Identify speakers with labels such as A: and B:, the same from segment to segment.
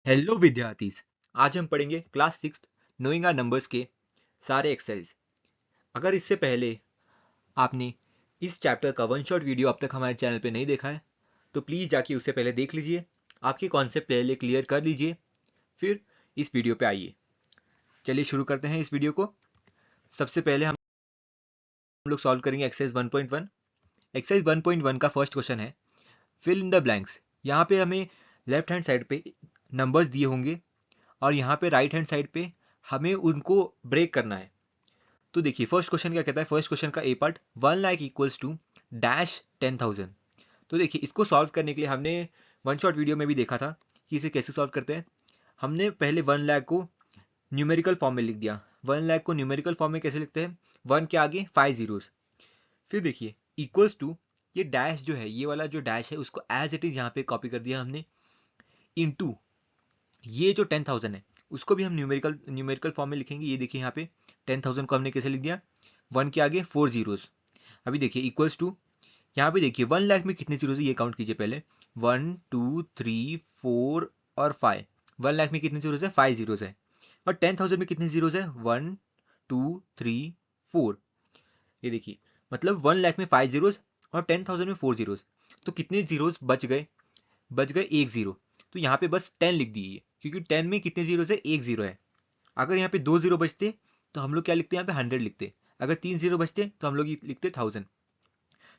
A: Hello विद्यार्थी, आज हम पढ़ेंगे क्लास 6 नोइंग आर नंबर्स के सारे एक्सरसाइज। अगर इससे पहले आपने इस चैप्टर का वन शॉट वीडियो अब तक हमारे चैनल पे नहीं देखा है तो प्लीज़ जाके उससे पहले देख लीजिए, आपके कॉन्सेप्ट पहले क्लियर कर लीजिए, फिर इस वीडियो पे आइए। चलिए शुरू करते हैं इस वीडियो को। सबसे पहले हम लोग सॉल्व करेंगे एक्सरसाइज 1.1। एक्सरसाइज 1.1 का फर्स्ट क्वेश्चन है फिल इन द ब्लैंक्स। यहाँ पे हमें लेफ्ट हैंड साइड पे नंबर्स दिए होंगे और यहाँ पे राइट हैंड साइड पे हमें उनको ब्रेक करना है। तो देखिए फर्स्ट क्वेश्चन क्या कहता है। फर्स्ट क्वेश्चन का A part 1 lakh equals to dash 10,000। तो देखिए इसको सॉल्व करने के लिए हमने वन शॉट वीडियो में भी देखा था कि इसे कैसे सॉल्व करते हैं। हमने पहले 1 लाख को न्यूमेरिकल फॉर्म में लिख दिया। 1 लाख को न्यूमेरिकल फॉर्म में कैसे लिखते हैं, 1 के आगे 5 जीरोस। फिर देखिए इक्वल्स टू, ये डैश जो है, ये वाला जो डैश है उसको एज इट इज यहाँ पे कॉपी कर दिया हमने, इनटू ये जो 10,000 है उसको भी हम न्यूमेरिकल फॉर्म में लिखेंगे। ये देखिए यहाँ पे 10,000 को हमने कैसे लिख दिया, 1 के आगे 4 जीरोस। अभी देखिए इक्वल्स टू, यहाँ पे देखिए 1 लाख में कितने जीरोस है ये काउंट कीजिए पहले, 1 2 3 4 और 5। 1 लाख में कितने जीरोस है, 5 जीरोस है। और 10,000 में कितने जीरोस है, 1 2 3 4। ये देखिए मतलब 1 लाख में 5 जीरोस और 10,000 में 4 जीरोस। तो कितने जीरोस बच गए, बच गए एक जीरो। तो यहाँ पे बस 10 लिख दिए क्योंकि 10 में कितने जीरोस है, एक जीरो है। अगर यहाँ पे 2 जीरो बचते तो हम लोग क्या लिखते, यहाँ पे 100 लिखते। अगर 3 जीरो बचते तो हम लोग लिखते 1000।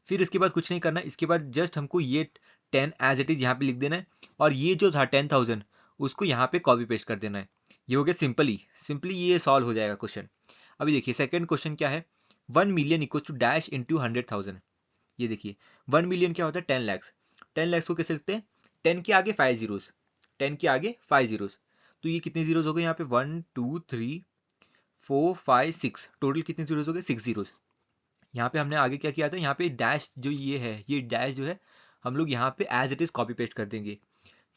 A: फिर इसके बाद कुछ नहीं करना, इसके बाद जस्ट हमको ये 10 एज इट इज यहाँ पे लिख देना है और ये जो था 10,000 उसको यहाँ पे कॉपी पेस्ट कर देना है। ये हो गया सिंपली ये सॉल्व हो जाएगा क्वेश्चन। अभी देखिए सेकंड क्वेश्चन क्या है, 1 million equal to dash into 100,000। ये देखिए 1 मिलियन क्या होता है, 10 लैक्स। 10 लैक्स को कैसे लिखते हैं, 10 के आगे 5 जीरोस, 10 के आगे 5 जीरोस। तो ये कितने जीरोस हो गए यहाँ पे, 1 2 3 4 5 6, टोटल कितने जीरोस हो गए, 6 जीरोस। यहाँ पे हमने आगे क्या किया था, यहाँ पे डैश जो ये है, ये डैश जो है हम लोग यहाँ पे as it is copy paste कर देंगे।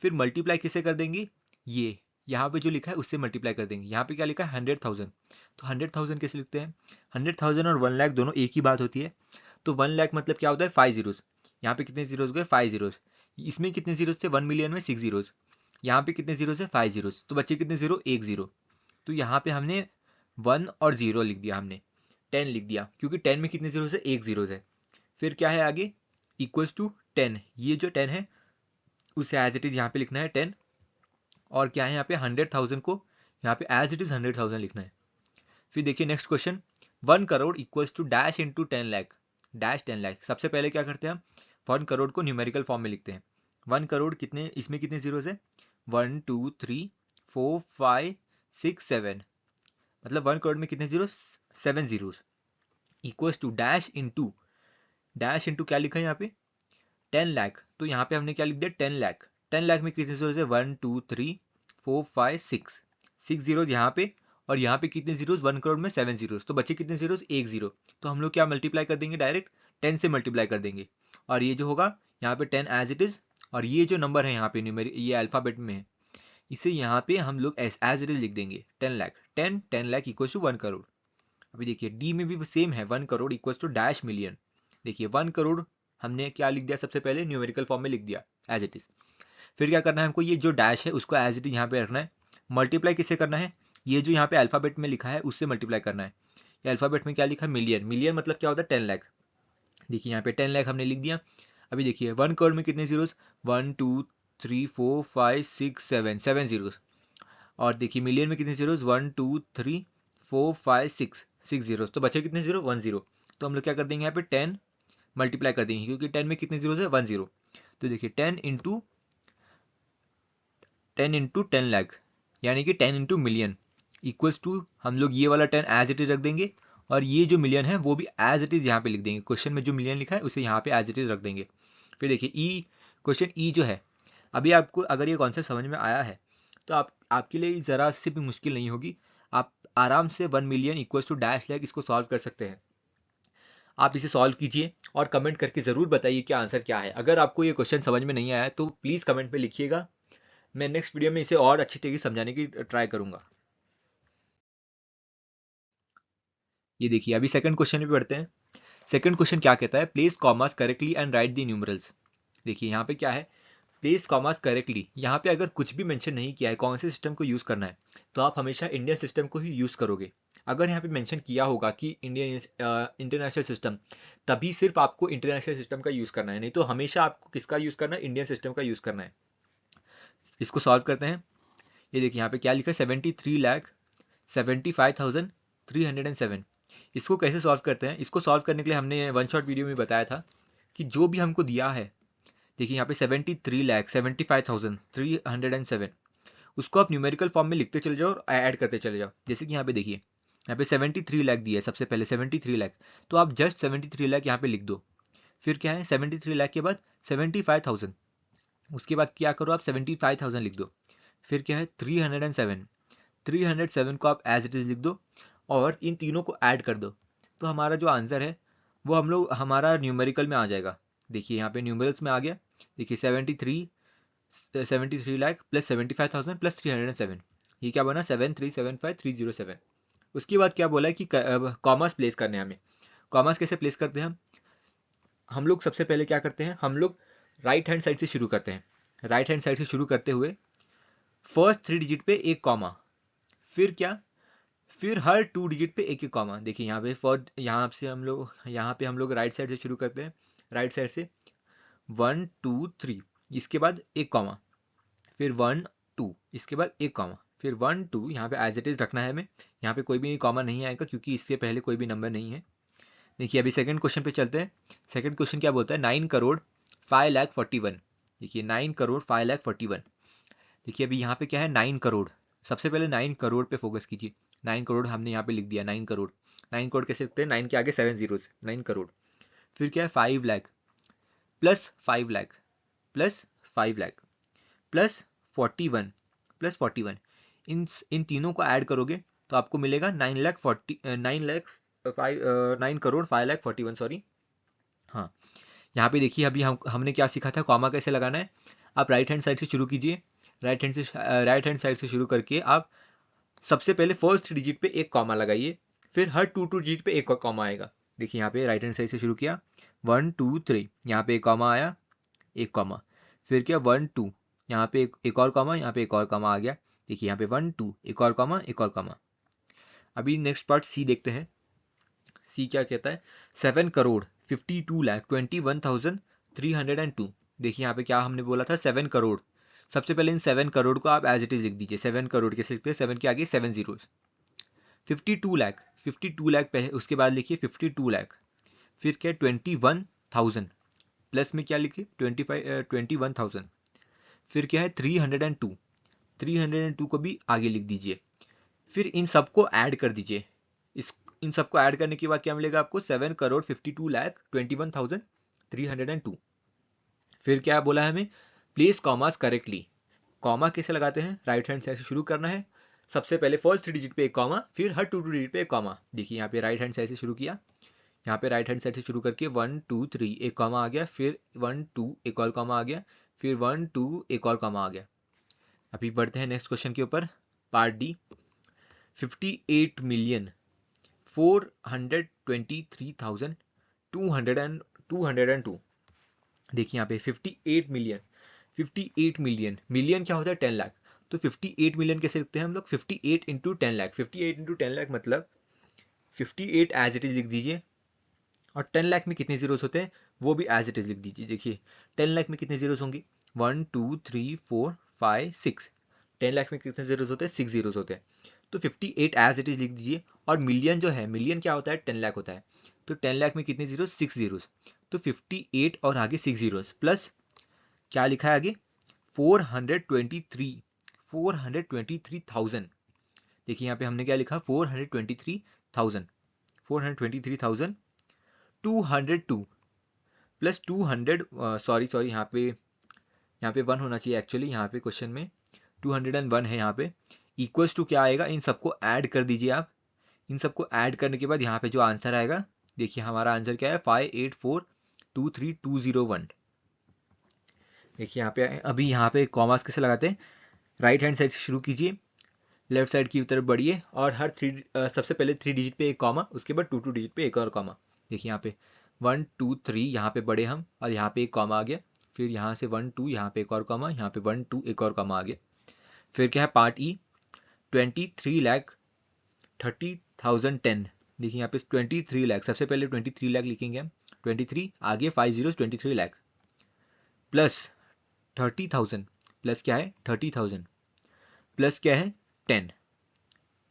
A: फिर मल्टीप्लाई किससे कर देंगे, ये यहाँ पे जो लिखा है उससे मल्टीप्लाई कर देंगे। यहाँ पे क्या लिखा है, 100,000। तो 100,000 कैसे लिखते हैं, 100,000 और 1 लाख दोनों एक ही बात होती है। तो 1 लाख मतलब क्या होता है, 5 जीरोस। यहाँ पे कितने जीरोस हो गए, 5 जीरोस। इसमें कितने जीरोस थे, 1 मिलियन में 6 जीरोस। यहाँ पे कितने जीरोस है, 5 जीरोस। तो बच्चे कितने जीरो, एक जीरो। तो यहाँ पे हमने 1 और 0 लिख दिया, हमने 10 लिख दिया क्योंकि 10 में कितने जीरोस है, एक जीरोस है। फिर क्या है आगे, इक्वल्स टू 10। ये जो 10 है उसे एज इट इज यहाँ पे लिखना है 10। और क्या है यहाँ पे, 100,000 को यहाँ पे एज इट इज 100,000 लिखना है। फिर देखिए next question, 1 crore equals to dash into 10 lakh, dash 10 lakh. सबसे पहले क्या करते हैं हम, 1 करोड़ को न्यूमेरिकल फॉर्म में लिखते हैं। 1 करोड़ कितने, इसमें कितने जीरोस है, 1 2 3 4 5 6 7। मतलब 1 करोड़ में कितने zeros, 7 zeros. Equals to dash into क्या लिखा है यहाँ पे, 10 लाख। तो यहाँ पे हमने क्या लिख दिया, 10 लाख। 10 लाख में कितने जीरोस है, 1 2 3 4 5 6, 6 जीरोस यहाँ पे। और यहाँ पे कितने जीरोस, 1 करोड़ में 7 जीरोस। तो बचे कितने जीरोस, एक जीरो। तो हम लोग क्या मल्टीप्लाई कर देंगे, डायरेक्ट 10 से मल्टीप्लाई कर देंगे। और ये जो होगा यहाँ पे 10 एज इट इज, और ये जो नंबर है यहाँ पे न्यूमेरिक, ये अल्फाबेट में है, इसे यहाँ पे हम लोग एज इट इज लिख देंगे 10 लाख। 10 lakh equal to 1 crore. अभी देखिए डी में भी सेम है, 1 crore equal to dash million. देखिए 1 करोड़ हमने क्या लिख दिया, सबसे पहले न्यूमेरिकल फॉर्म में लिख दिया एज इट इज। फिर क्या करना है हमको, ये जो डैश है उसको एज इट इज यहाँ पे रखना है। मल्टीप्लाई किससे करना है, ये जो यहाँ पे अल्फाबेट में लिखा है उससे मल्टीप्लाई करना है। ये अल्फाबेट में क्या लिखा है, मिलियन। मिलियन मतलब क्या होता है, 10 लाख। देखिए यहाँ पे 10 लाख हमने लिख दिया। अभी देखिए 1 करोड़ में कितने जीरोस, 1 2 3 4 5 6 7, 7 जीरोस। और देखिए मिलियन में कितने जीरोस, 1 2 3 4 5 6, 6 जीरोस। तो बचे कितने जीरो, 1 जीरो। तो हम लोग क्या कर देंगे, यहाँ पे 10 मल्टीप्लाई कर देंगे क्योंकि 10 में कितने जीरोस है, 1 जीरो। तो देखिए 10 इंटू 10 लाख, यानी कि 10 इंटू मिलियन इक्वल्स टू, हम लोग ये वाला 10 एज इट इज रख देंगे और ये जो मिलियन है वो भी एज इट इज यहाँ पे लिख देंगे। क्वेश्चन में जो मिलियन लिखा है उसे यहाँ पे एज इट इज रख देंगे। फिर देखिए ई, क्वेश्चन ई जो है, अभी आपको अगर ये कॉन्सेप्ट समझ में आया है तो आपके लिए ज़रा से भी मुश्किल नहीं होगी। आप आराम से 1 million equals to dash lakh इसको सॉल्व कर सकते हैं। आप इसे सॉल्व कीजिए और कमेंट करके ज़रूर बताइए कि आंसर क्या है। अगर आपको ये क्वेश्चन समझ में नहीं आया तो प्लीज़ कमेंट में लिखिएगा, मैं नेक्स्ट वीडियो में इसे और अच्छी तरीके से समझाने की ट्राई करूंगा। ये देखिए अभी सेकंड क्वेश्चन पे पढ़ते हैं। सेकंड क्वेश्चन क्या कहता है, place commas correctly and write the numerals. देखिए यहाँ पे क्या है, प्लेस कॉमास करेक्टली, यहाँ पे अगर कुछ भी मेंशन नहीं किया है कौन से सिस्टम को यूज़ करना है, तो आप हमेशा इंडियन सिस्टम को ही यूज़ करोगे। अगर यहाँ पे मेंशन किया होगा कि इंटरनेशनल सिस्टम, तभी सिर्फ आपको इंटरनेशनल सिस्टम का यूज़ करना है, नहीं तो हमेशा आपको किसका यूज़ करना है, इंडियन सिस्टम का यूज़ करना है। इसको सॉल्व करते हैं। ये देखिए यहाँ पे क्या लिखा है, 73,75,307। इसको कैसे सॉल्व करते हैं, इसको सॉल्व करने के लिए हमने वन शॉट वीडियो में बताया था कि जो भी हमको दिया है, देखिए यहाँ पे 73,75,307, उसको आप न्यूमेरिकल फॉर्म में लिखते चले जाओ और ऐड करते चले जाओ। जैसे कि यहाँ पे देखिए, यहाँ पे 73 लाख दिया है, सबसे पहले 73 लाख, तो आप जस्ट 73 लाख यहाँ पे लिख दो। फिर क्या है, 73 लाख के बाद 75,000, उसके बाद क्या करो आप 75,000 लिख दो। फिर क्या है 307, 307 को आप एज इट इज लिख दो और इन तीनों को ऐड कर दो, तो हमारा जो आंसर है वो हम लोग हमारा न्यूमेरिकल में आ जाएगा। देखिए यहाँ पे न्यूमेरिकल्स में आ गया, देखिए 73 लाख प्लस 75,000 प्लस 307, ये क्या बना 7375,307। उसके बाद क्या बोला है कि कॉमर्स प्लेस करने हैं हमें। कॉमर्स कैसे प्लेस करते हैं हम लोग सबसे पहले क्या करते हैं, हम लोग राइट हैंड साइड से शुरू करते हैं। राइट हैंड साइड से शुरू करते हुए फर्स्ट 3 डिजिट पे एक कॉमा, फिर क्या, फिर हर 2 डिजिट पे एक एक कॉमा। देखिए यहाँ पे फर्स्ट, यहाँ पे हम लोग राइट साइड से शुरू करते हैं, राइट साइड से 1 2 3, इसके बाद एक कॉमा, फिर 1 2, इसके बाद एक कॉमा, फिर 1 2, यहाँ पे एज इट इज रखना है हमें, यहाँ पे कोई भी कॉमा नहीं आएगा क्योंकि इससे पहले कोई भी नंबर नहीं है। देखिए अभी सेकंड क्वेश्चन पे चलते हैं। सेकंड क्वेश्चन क्या बोलता है, 9 करोड़ 5,41। देखिए 9 करोड़ 5,41। देखिए अभी यहाँ पे क्या है 9 करोड़, सबसे पहले 9 करोड़ पे फोकस कीजिए। 9 करोड़ हमने यहाँ पे लिख दिया, 9 करोड़। 9 करोड़ कैसे लिखते हैं, 9 के आगे 7 जीरोस, 9 करोड़। फिर क्या है 5 lakh plus 5 lakh plus 5 lakh plus 41 plus 41, इन तीनों को ऐड करोगे तो आपको मिलेगा 9 करोड़ 5,41, सॉरी। हाँ, यहाँ पे देखिए अभी हमने क्या सीखा था, कॉमा कैसे लगाना है। आप राइट हैंड साइड से शुरू कीजिए, राइट हैंड साइड से शुरू करके आप सबसे पहले फर्स्ट डिजिट पे एक कॉमा लगाइए, फिर हर 2 डिजिट पे एक कॉमा आएगा। देखिए यहाँ पे राइट हैंड साइड से शुरू किया 1 2 3, यहाँ पे एक कॉमा आया, एक कॉमा, फिर क्या 1 2, यहाँ पे एक और कॉमा, यहाँ पे एक और कॉमा आ गया। देखिए यहाँ पे 1 2, एक और कॉमा, एक और कॉमा। अभी नेक्स्ट पार्ट सी देखते हैं। सी क्या कहता है, 7 करोड़ 52,21,302। देखिए यहाँ पे क्या हमने बोला था, 7 करोड़। सबसे पहले इन 7 करोड़ को आप एज इट इज लिख दीजिए। 7 करोड़ कैसे लिखते हैं, 7 के आगे 7 जीरो। 52 लाख, 52 लाख पहले, उसके बाद लिखिए 52 लाख, फिर क्या 21,000, प्लस में क्या लिखिए 21,000, फिर क्या है 302, 302 को भी आगे लिख दीजिए। फिर इन सबको ऐड कर दीजिए। इन सबको ऐड करने के बाद क्या मिलेगा आपको, 7 करोड़ 52,21,302। फिर क्या बोला है हमें, प्लेस कॉमास करेक्टली। कॉमा कैसे लगाते हैं, राइट हैंड साइड से शुरू करना है, सबसे पहले फर्स्ट 3 डिजिट पे एक कॉमा, फिर हर 2 डिजिट पे एक कॉमा। देखिए यहाँ पे राइट हैंड साइड से शुरू किया, यहाँ पे राइट हैंड साइड से शुरू करके 1 2 3 एक कॉमा आ गया, फिर 1 2 एक और कॉमा आ गया, फिर 1 2 एक और कॉमा आ गया। अभी बढ़ते हैं नेक्स्ट क्वेश्चन के ऊपर, पार्ट डी। 58,423,202। देखिए यहाँ पे 58 मिलियन, 58 मिलियन, मिलियन क्या होता है 10 लाख, तो 58 मिलियन कैसे लिखते हैं हम लोग, 58 इंटू 10 लाख। 58 इंटू 10 लाख मतलब 58 एज इट इज लिख दीजिए, और 10 लाख में कितने जीरोस होते हैं वो भी एज इट इज लिख दीजिए। देखिए 10 लाख में कितने जीरोस होंगे, 1 2 3 4 5 6, 10 लाख में कितने जीरोस होते हैं, 6 जीरोस होते हैं। तो 58 एज इट इज लिख दीजिए, और मिलियन जो है, मिलियन क्या होता है 10 लाख होता है, तो 10 लाख में कितने जीरोस, 6 जीरोस, तो 58 और आगे 6 जीरोस, प्लस क्या लिखा है आगे 423,000। देखिए यहाँ पे हमने क्या लिखा, 423,000, 423,202 प्लस 200, सॉरी यहाँ पे 1 होना चाहिए एक्चुअली, यहाँ पे क्वेश्चन में 201 है यहाँ पे, इक्वल्स टू क्या आएगा, इन सबको ऐड कर दीजिए आप। इन सबको ऐड करने के बाद यहाँ पे जो आंसर आएगा, देखिए हमारा आंसर क्या है 584,23201। देखिए यहाँ पे अभी यहाँ पे कॉमास कैसे लगाते हैं, राइट हैंड साइड से शुरू कीजिए, लेफ्ट साइड की तरफ बढ़िए, और हर सबसे पहले 3 डिजिट पे एक कॉमा, उसके बाद 2 डिजिट पे एक और कॉमा। देखिए यहाँ पे 1 2 3, यहाँ पे बढ़े हम और यहाँ पे एक कॉमा आ गया, फिर यहाँ से 1 2, यहाँ पे एक और कॉमा, यहाँ पे 1 2 एक और कॉमा आगे। फिर क्या है पार्ट ई 23,30,10। देखिए यहाँ पे 23 लाख, सबसे पहले 23 लाख लिखेंगे हम, 23 आगे 5 जीरो 23 लाख प्लस 30,000 प्लस क्या है 30,000 प्लस क्या है 10,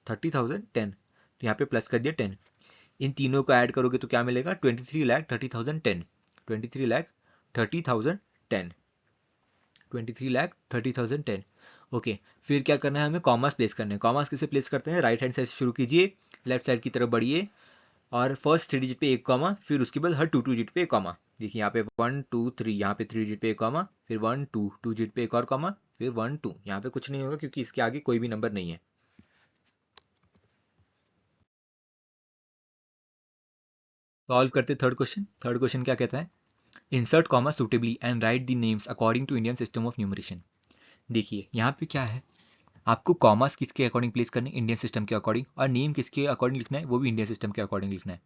A: 30,000 10, तो यहाँ पे प्लस कर दिया 10। इन तीनों को ऐड करोगे तो क्या मिलेगा 23,30,10, 23,30,10, 23,30,10। ओके, फिर क्या करना है हमें कॉमास प्लेस करने हैं। कॉमास किसे प्लेस करते हैं, राइट हैंड साइड से शुरू कीजिए, लेफ्ट साइड की तरफ बढ़िए और फर्स्ट 3 डिजिट पे एक कॉमा, फिर उसके बाद हर 2 2 डिजिट पे एक कॉमा। देखिए यहाँ पे 1 2 3, यहाँ पे 3 डिजिट पे एक कॉमा, फिर 1 2 2 डिजिट पे एक और कॉमा, फिर 1 2। यहाँ पे कुछ नहीं होगा क्योंकि इसके आगे कोई भी नंबर नहीं है। सॉल्व करते थर्ड क्वेश्चन। थर्ड क्वेश्चन क्या कहता है, insert comma suitably and write the names according to Indian system of numeration. देखिए यहाँ पे क्या है, आपको कॉमास किसके अकॉर्डिंग प्लेस करने, इंडियन सिस्टम के अकॉर्डिंग, और नेम किसके अकॉर्डिंग लिखना है, वो भी इंडियन सिस्टम के अकॉर्डिंग लिखना है।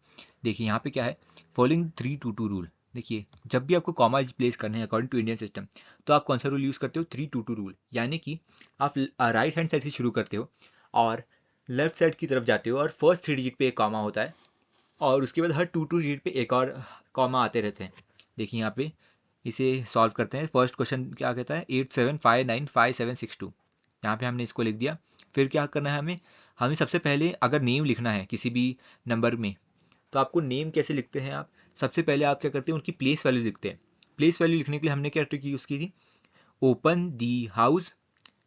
A: देखिए यहाँ पे क्या है, फॉलोइंग 322 रूल। देखिए जब भी आपको कॉमा प्लेस करने हैं अकॉर्डिंग टू इंडियन सिस्टम, तो आप कौन सा रूल यूज़ करते हो, 322 रूल। यानी कि आप राइट हैंड साइड से शुरू करते हो और लेफ्ट साइड की तरफ जाते हो और फर्स्ट 3 डिजिट पे एक कॉमा होता है और उसके बाद हर 2 2 डिजिट पे एक और कॉमा आते रहते हैं। देखिए यहाँ पे इसे सॉल्व करते हैं। फर्स्ट क्वेश्चन क्या कहता है, 87595762, यहाँ पे हमने इसको लिख दिया। फिर क्या करना है हमें, हमें सबसे पहले अगर नेम लिखना है किसी भी नंबर में, तो आपको नेम कैसे लिखते हैं आप, सबसे पहले आप क्या करते हैं उनकी प्लेस वैल्यू लिखते हैं। प्लेस वैल्यू लिखने के लिए हमने क्या ट्रिक यूज़ की थी, open the house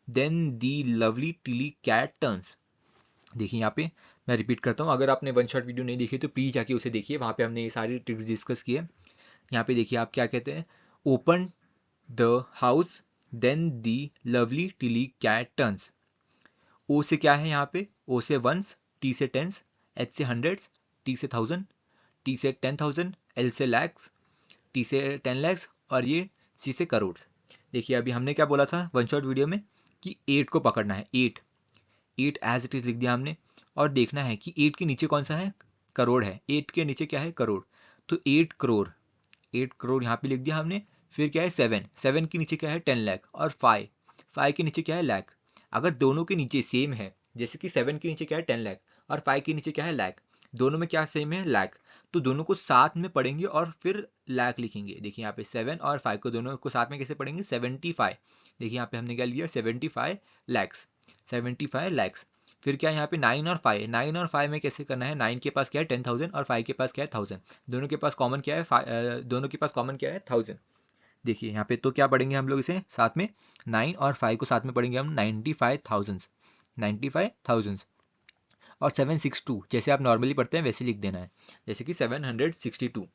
A: then the lovely tilly cat turns. देखिए यहाँ पे मैं रिपीट करता हूँ, अगर आपने वन शॉट वीडियो नहीं देखी तो प्लीज़ जाके उसे देखिए, वहाँ पे हमने ये सारी ट्रिक्स डिस्कस की है। यहाँ पे देखिए आप क्या कहते हैं, open the house then the lovely tilly cat turns. O से क्या है यहाँ पे, ओ से वंस, टी से टेंस, एच से हंड्रेड्स, टी से थाउजेंड, टी से 10,000, एल से लैक्स, टी से 10 लैक्स और ये सी से करोड़। देखिए अभी हमने क्या बोला था वन शॉट वीडियो में कि 8 को पकड़ना है, 8 8 एज इट इज लिख दिया हमने, और देखना है कि 8 के नीचे कौन सा है, करोड़ है। 8 के नीचे क्या है, करोड़, तो 8 करोड़, 8 करोड़ यहाँ पे लिख दिया हमने। फिर क्या है 7, 7 के नीचे क्या है 10 लाख, और 5, 5 के नीचे क्या है लाख। अगर दोनों के नीचे सेम है, जैसे कि 7 के नीचे क्या है 10 लाख और 5 के नीचे क्या है लाख, दोनों में क्या सेम है लाख, तो दोनों को साथ में पढ़ेंगे और फिर लाख लिखेंगे। देखिए यहाँ पे 7 और 5 को दोनों को साथ में कैसे पढ़ेंगे, 75। देखिए यहाँ पे हमने क्या लिया 75 लैक्स, 75 लैक्स। फिर क्या है यहाँ पे 9 और 5, 9 और 5 में कैसे करना है, 9 के पास क्या है 10,000 और 5 के पास क्या है 1000, दोनों के पास कॉमन क्या है, दोनों के पास कॉमन क्या है 1000। देखिए यहाँ पे तो क्या पढ़ेंगे हम लोग इसे साथ में, 9 और 5 को साथ में पढ़ेंगे हम 95,000, 95,000। और 762 जैसे आप नॉर्मली पढ़ते हैं वैसे लिख देना है, जैसे कि 762।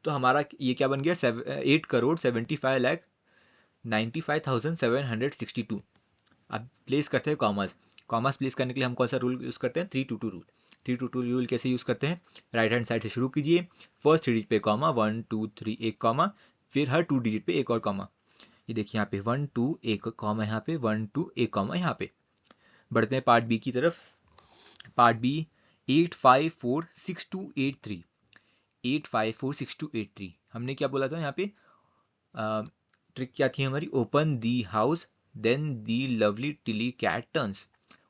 A: तो हमारा ये क्या बन गया, 8 करोड़ 75 लाख 95,762। अब प्लेस करते हैं कॉमर्स। कॉमर्स प्लेस करने के लिए हम कौन सा रूल यूज़ करते हैं, 322 रूल। 322 रूल कैसे यूज़ करते हैं, राइट हैंड साइड से शुरू कीजिए, फर्स्ट 3 डिजिट पे कॉमा, 1 2 3 एक कॉमा, फिर हर 2 डिजिट पे एक और कॉमा। ये देखिए यहाँ पे 1 2 एक कॉमा, यहाँ पे 1 2 एक कॉमा यहाँ पे। बढ़ते हैं पार्ट बी की तरफ। Part B 8546283, 8546283। हमने क्या बोला था यहाँ पे, ट्रिक क्या थी हमारी, open the house then the lovely tilly cat turns.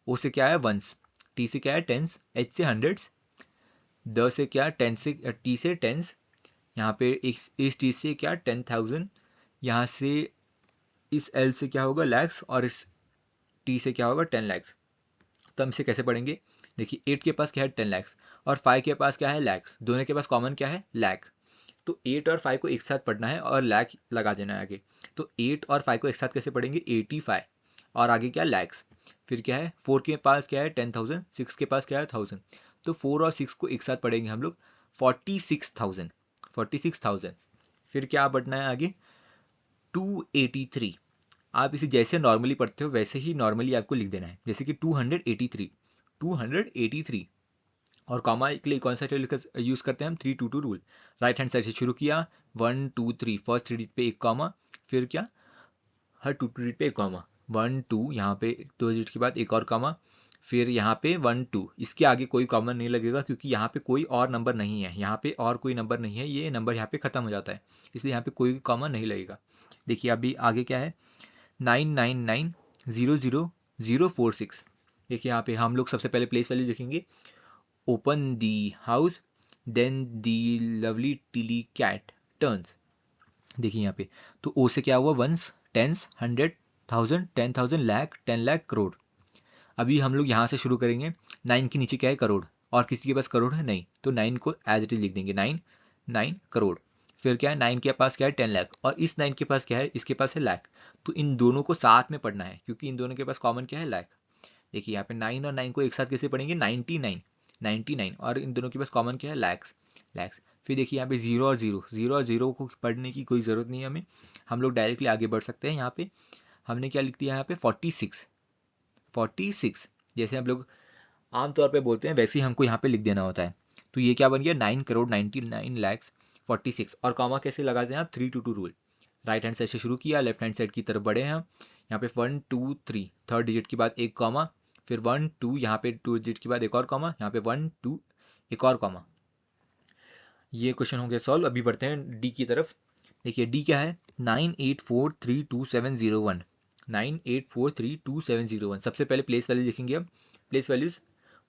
A: O से क्या है वंस, टी से क्या है टेंस, एच से हंड्रेड्स, द से क्या टेन से, टी से टेंस, यहाँ पे इस टी से क्या 10,000, यहाँ से इस एल से क्या होगा लैक्स, और इस टी से क्या होगा 10 लैक्स। तो हम इसे कैसे पढ़ेंगे, देखिए 8 के पास क्या है 10 लैक्स और 5 के पास क्या है लैक्स, दोनों के पास कॉमन क्या है लैख। तो 8 और 5 को एक साथ पढ़ना है और लैख लगा देना है आगे। तो 8 और 5 को एक साथ कैसे पढ़ेंगे, 85 और आगे क्या लैक्स। फिर क्या है 4 के पास क्या है 10,000, 6 के पास क्या है 1000, तो 4 और 6 को एक साथ पढ़ेंगे हम लोग 46,000, 46,000। फिर क्या बढ़ना है आगे 283। आप इसे जैसे नॉर्मली पढ़ते हो वैसे ही नॉर्मली आपको लिख देना है, जैसे कि 283, 283। और कॉमा के लिए कौन सा यूज करते हैं हम, 322 रूल। राइट हैंड साइड से शुरू किया, 1 2 3, फर्स्ट 3 डिजिट पे एक कॉमा, फिर क्या हर 2 डिजिट पे एक कॉमा, 1 2 यहाँ पे 2 डिजिट के बाद एक और कॉमा, फिर यहाँ पे 1 2। इसके आगे कोई कॉमन नहीं लगेगा क्योंकि यहाँ पे कोई और नंबर नहीं है, यहाँ पे और कोई नंबर नहीं है, ये नंबर यहाँ पे खत्म हो जाता है, इसलिए यहाँ पे कोई कॉमन नहीं लगेगा। देखिए अभी आगे क्या है, 999000046। देखिए यहाँ पे हम लोग सबसे पहले प्लेस वैल्यू देखेंगे, open the house then the lovely tilly cat turns. देखिए यहाँ पे तो ओ से क्या हुआ, वंस, टेंस, 100,000, 10,000, लाख, 10 लाख, करोड़। अभी हम लोग यहाँ से शुरू करेंगे, 9 के नीचे क्या है, करोड़, और किसी के पास करोड़ है नहीं, तो 9 को एज इट इज लिख देंगे, 9 करोड़। फिर क्या है, 9 के पास क्या है, 10 लाख, और इस 9 के पास क्या है, इसके पास है लाख। तो इन दोनों को साथ में पढ़ना है क्योंकि इन दोनों के पास कॉमन क्या है, लाख। देखिए यहाँ पे 9 और 9 को एक साथ कैसे पढ़ेंगे, 99, और इन दोनों के पास कॉमन क्या है, लैक्स, लैक्स। फिर देखिए यहाँ पे जीरो और जीरो को पढ़ने की कोई ज़रूरत नहीं है हमें, हम लोग डायरेक्टली आगे बढ़ सकते हैं। यहाँ पे हमने क्या लिख दिया, यहाँ पे 46, जैसे हम लोग आमतौर पे बोलते हैं वैसे ही हमको यहाँ पे लिख देना होता है। तो ये क्या बन गया, 9 करोड़ 99 लैक्स 46, और कॉमा कैसे लगाते हैं आप, 3 to 2 rule. Right hand side से शुरू किया, लेफ्ट हैंड साइड की तरफ बढ़े हैं हम। यहाँ पे 1 2 3, थर्ड डिजिट के बाद एक कॉमा, फिर 1 2, यहाँ पे 2 डिजिट के बाद एक और कॉमा, यहाँ पे 1 2 एक और कॉमा। ये क्वेश्चन हो गया सॉल्व। अभी बढ़ते हैं डी की तरफ। देखिए डी क्या है, 98432701, 98432701। सबसे पहले प्लेस वैल्यू लिखेंगे हम, place values,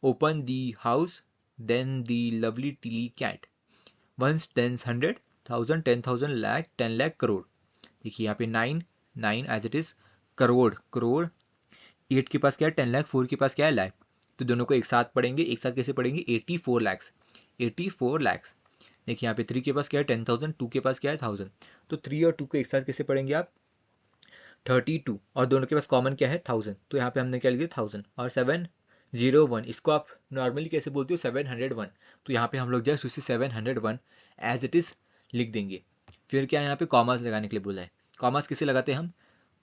A: open the house then the lovely tilly cat, ones, tens, 100,000, 10,000, lakh, 10 lakh, crore. देखिए यहाँ पे 9 एज इट इज, करोड़, 8 के पास क्या है, 10 लाख, 4 के पास क्या है, लाख। तो दोनों को एक साथ पढ़ेंगे, एक साथ कैसे पढ़ेंगे, 84 लैक्स, 84 लैक्स। देखिए यहाँ पे 3 के पास क्या है, 10,000, 2 के पास क्या है, 1000। तो 3 और 2 को एक साथ कैसे पढ़ेंगे आप, 32, और दोनों के पास कॉमन क्या है, 1000। तो यहाँ पे हमने क्या लिख दिया, 1000, और 701, इसको आप नॉर्मली कैसे बोलते हो, 701। तो यहाँ पे हम लोग जस्ट उसे 701 एज इट इज लिख देंगे। फिर क्या है, यहाँ पे कॉमर्स लगाने के लिए बोला है। कॉमर्स किसे लगाते हैं हम,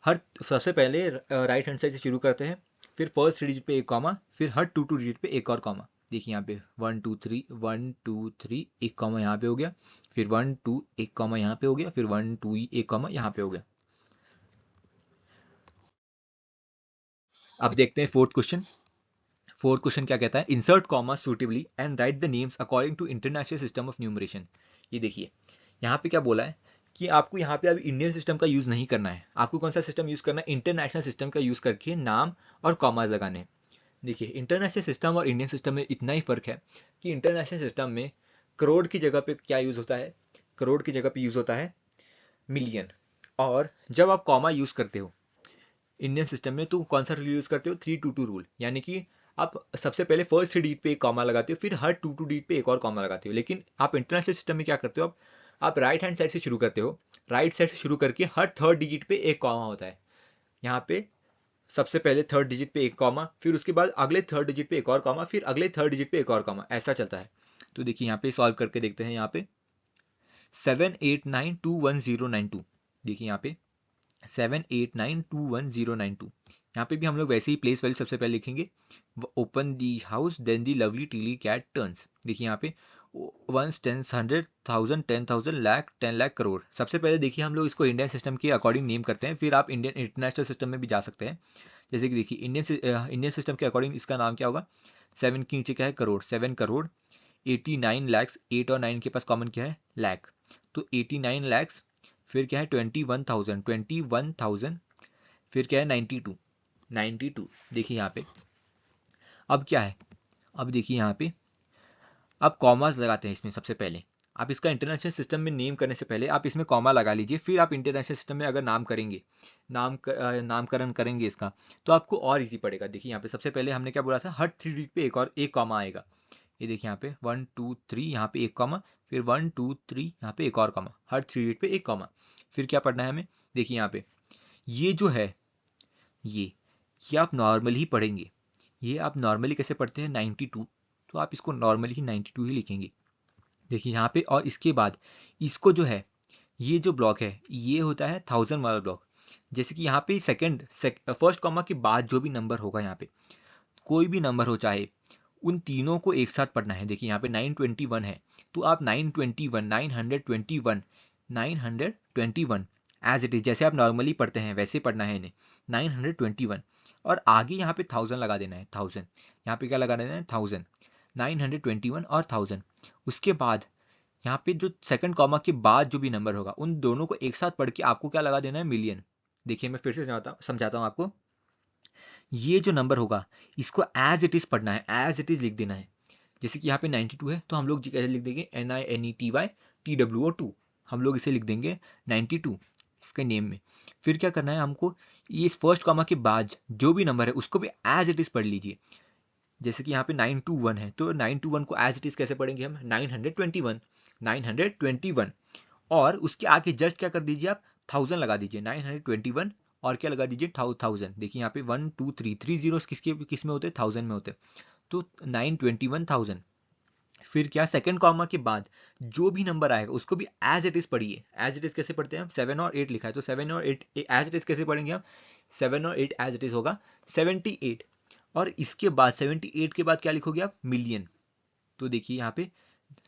A: हर सबसे पहले राइट हैंड साइड से शुरू करते हैं, फिर फर्स्ट डिजिट पे एक कॉमा, फिर हर 2 डिजिट पे एक और कॉमा। देखिए यहाँ पे 1 2 3, 1 2 3 एक कॉमा यहाँ पे हो गया, फिर 1 2 एक कॉमा यहाँ पे हो गया, फिर 1 2 एक कॉमा यहाँ पे हो गया। अब देखते हैं फोर्थ क्वेश्चन। फोर्थ क्वेश्चन क्या कहता है, insert comma suitably and write the names according to international system of numeration. ये देखिए यहाँ पे क्या बोला है कि आपको यहाँ पे अब इंडियन सिस्टम का यूज नहीं करना है, आपको कौन सा सिस्टम यूज करना है, इंटरनेशनल सिस्टम का यूज करके नाम और कॉमास लगाने हैं। देखिए इंटरनेशनल सिस्टम और इंडियन सिस्टम में इतना ही फर्क है कि इंटरनेशनल सिस्टम में करोड़ की जगह पे क्या यूज होता है, करोड़ की जगह पे यूज होता है मिलियन। और जब आप कॉमा यूज करते हो इंडियन सिस्टम में, तो कौन सा रूल यूज करते हो, 3 to 2 रूल, यानी कि आप सबसे पहले फर्स्ट 3 डिजिट पे एक कॉमा लगाते हो, फिर हर 2 डिजिट पे एक और कॉमा लगाते हो। लेकिन आप इंटरनेशनल सिस्टम में क्या करते हो, आप राइट हैंड साइड से शुरू करते हो, राइट साइड से शुरू करके हर थर्ड डिजिट पे एक कॉमा होता है। यहाँ पे सबसे पहले थर्ड डिजिट पे एक कॉमा, फिर उसके बाद अगले थर्ड डिजिट पे एक और कॉमा, फिर अगले थर्ड डिजिट पे एक और कॉमा, ऐसा चलता है। तो देखिए यहाँ पे सॉल्व करके देखते हैं, यहाँ पे 7892190। देखिए यहाँ पे 7892190। यहाँ पे भी हम लोग वैसे ही प्लेस वैल्यू सबसे पहले लिखेंगे, open the house then the lovely tilly cat turns. देखिए यहाँ पे वंस, टेंस, 100,000, 10,000, लाख, 10 लाख, करोड़। सबसे पहले देखिए हम लोग इसको इंडियन सिस्टम के अकॉर्डिंग नेम करते हैं, फिर आप इंडियन इंटरनेशनल सिस्टम में भी जा सकते हैं। जैसे कि देखिए इंडियन सिस्टम के अकॉर्डिंग इसका नाम क्या होगा, 7 के नीचे क्या है, करोड़, 7 करोड़, 89 लैक्स, 8 और 9 के पास कॉमन क्या है, लाख। तो 89 लैक्स, फिर क्या है 21,000, फिर क्या है 92। देखिए यहाँ पे अब क्या है, अब देखिए यहाँ पे अब कॉमास लगाते हैं इसमें। सबसे पहले आप इसका इंटरनेशनल सिस्टम में नेम करने से पहले आप इसमें कॉमा लगा लीजिए, फिर आप इंटरनेशनल सिस्टम में अगर नाम करेंगे, नामकरण करेंगे इसका, तो आपको और इजी पड़ेगा। देखिए यहाँ पे सबसे पहले हमने क्या बोला था, हर 3 डिजिट पे एक और एक कॉमा आएगा। ये देखिए यहाँ पे 1 2 3, यहाँ पे एक कॉमा, फिर 1 2 3, यहाँ पे एक और कॉमा, हर 3 डिजिट पे एक कॉमा। फिर क्या पढ़ना है हमें, देखिए यहाँ पे ये जो है, ये आप नॉर्मली ही पढ़ेंगे। ये आप नॉर्मली कैसे पढ़ते हैं, 92, तो आप इसको नॉर्मली ही 92 ही लिखेंगे। देखिए यहाँ पे, और इसके बाद इसको जो है, ये जो ब्लॉक है ये होता है 1000 वाला ब्लॉक। जैसे कि यहाँ पे फर्स्ट कॉमा के बाद जो भी नंबर होगा, यहाँ पे कोई भी नंबर हो चाहे, उन तीनों को एक साथ पढ़ना है। देखिए यहाँ पे 921 है, तो आप 921 921 एज इट इज, जैसे आप नॉर्मली पढ़ते हैं वैसे पढ़ना है इन्हें, 921। और आगे यहाँ पे 1000 लगा देना है, 1000 यहाँ पे क्या लगा देना है, 1000, 921 और 1000। उसके बाद यहाँ पे जो सेकंड कॉमा के बाद जो भी नंबर होगा उन दोनों को एक साथ पढ़ के आपको क्या लगा देना है, मिलियन। देखिए मैं फिर से समझाता हूँ आपको। ये जो नंबर होगा इसको एज इट इज पढ़ना है, एज इट इज लिख देना है। जैसे कि यहाँ पे 92 है तो हम लोग कैसे लिख देंगे, NINETY TWO, हम लोग इसे लिख देंगे 92 इसके नेम में। फिर क्या करना है हमको, ये इस फर्स्ट कॉमा के बाद जो भी नंबर है उसको भी एज इट इज पढ़ लीजिए। जैसे कि यहाँ पे 921 है तो 921 को एज इट इज कैसे पढ़ेंगे हम, 921 और उसके आगे जस्ट क्या कर दीजिए आप, 1000 लगा दीजिए, 921 और क्या लगा दीजिए, 1000। देखिए यहाँ पे 1 2 3 3 जीरोस किस में होते हैं, 1000 में होते हैं, तो 921,000। फिर क्या, सेकंड कॉमा के बाद जो भी नंबर आएगा उसको भी एज इट इज पढ़िए। एज इट इज कैसे पढ़ते हैं हम, 7 और 8 लिखा है तो 7 और 8 एज इट इज कैसे पढ़ेंगे हम, 7 और 8 एज इट इज होगा 78। और इसके बाद 78 के बाद क्या लिखोगे आप, मिलियन। तो देखिए यहाँ पे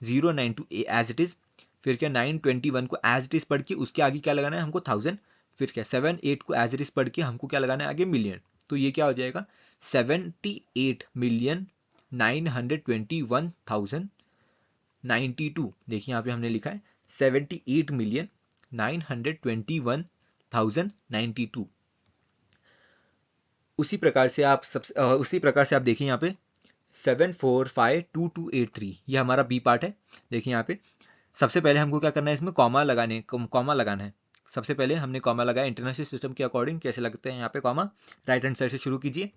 A: 092 एज इट इज, फिर क्या 921 को एज इट इज पढ़ के उसके आगे क्या लगाना है हमको, 1000। फिर क्या 78 को एज इट इज पढ़ के हमको क्या लगाना है आगे, मिलियन। तो ये क्या हो जाएगा, 78,921,092। देखिए यहाँ पे हमने लिखा है 78,921,092। उसी प्रकार से आप देखिए यहाँ पे 745223, ये हमारा बी पार्ट है। देखिए यहाँ पे सबसे पहले हमको क्या करना है, इसमें कॉमा लगाना है। सबसे पहले हमने कॉमा लगाया, इंटरनेशनल सिस्टम के अकॉर्डिंग कैसे लगते हैं यहाँ पे कॉमा, राइट हैंड साइड से शुरू कीजिए,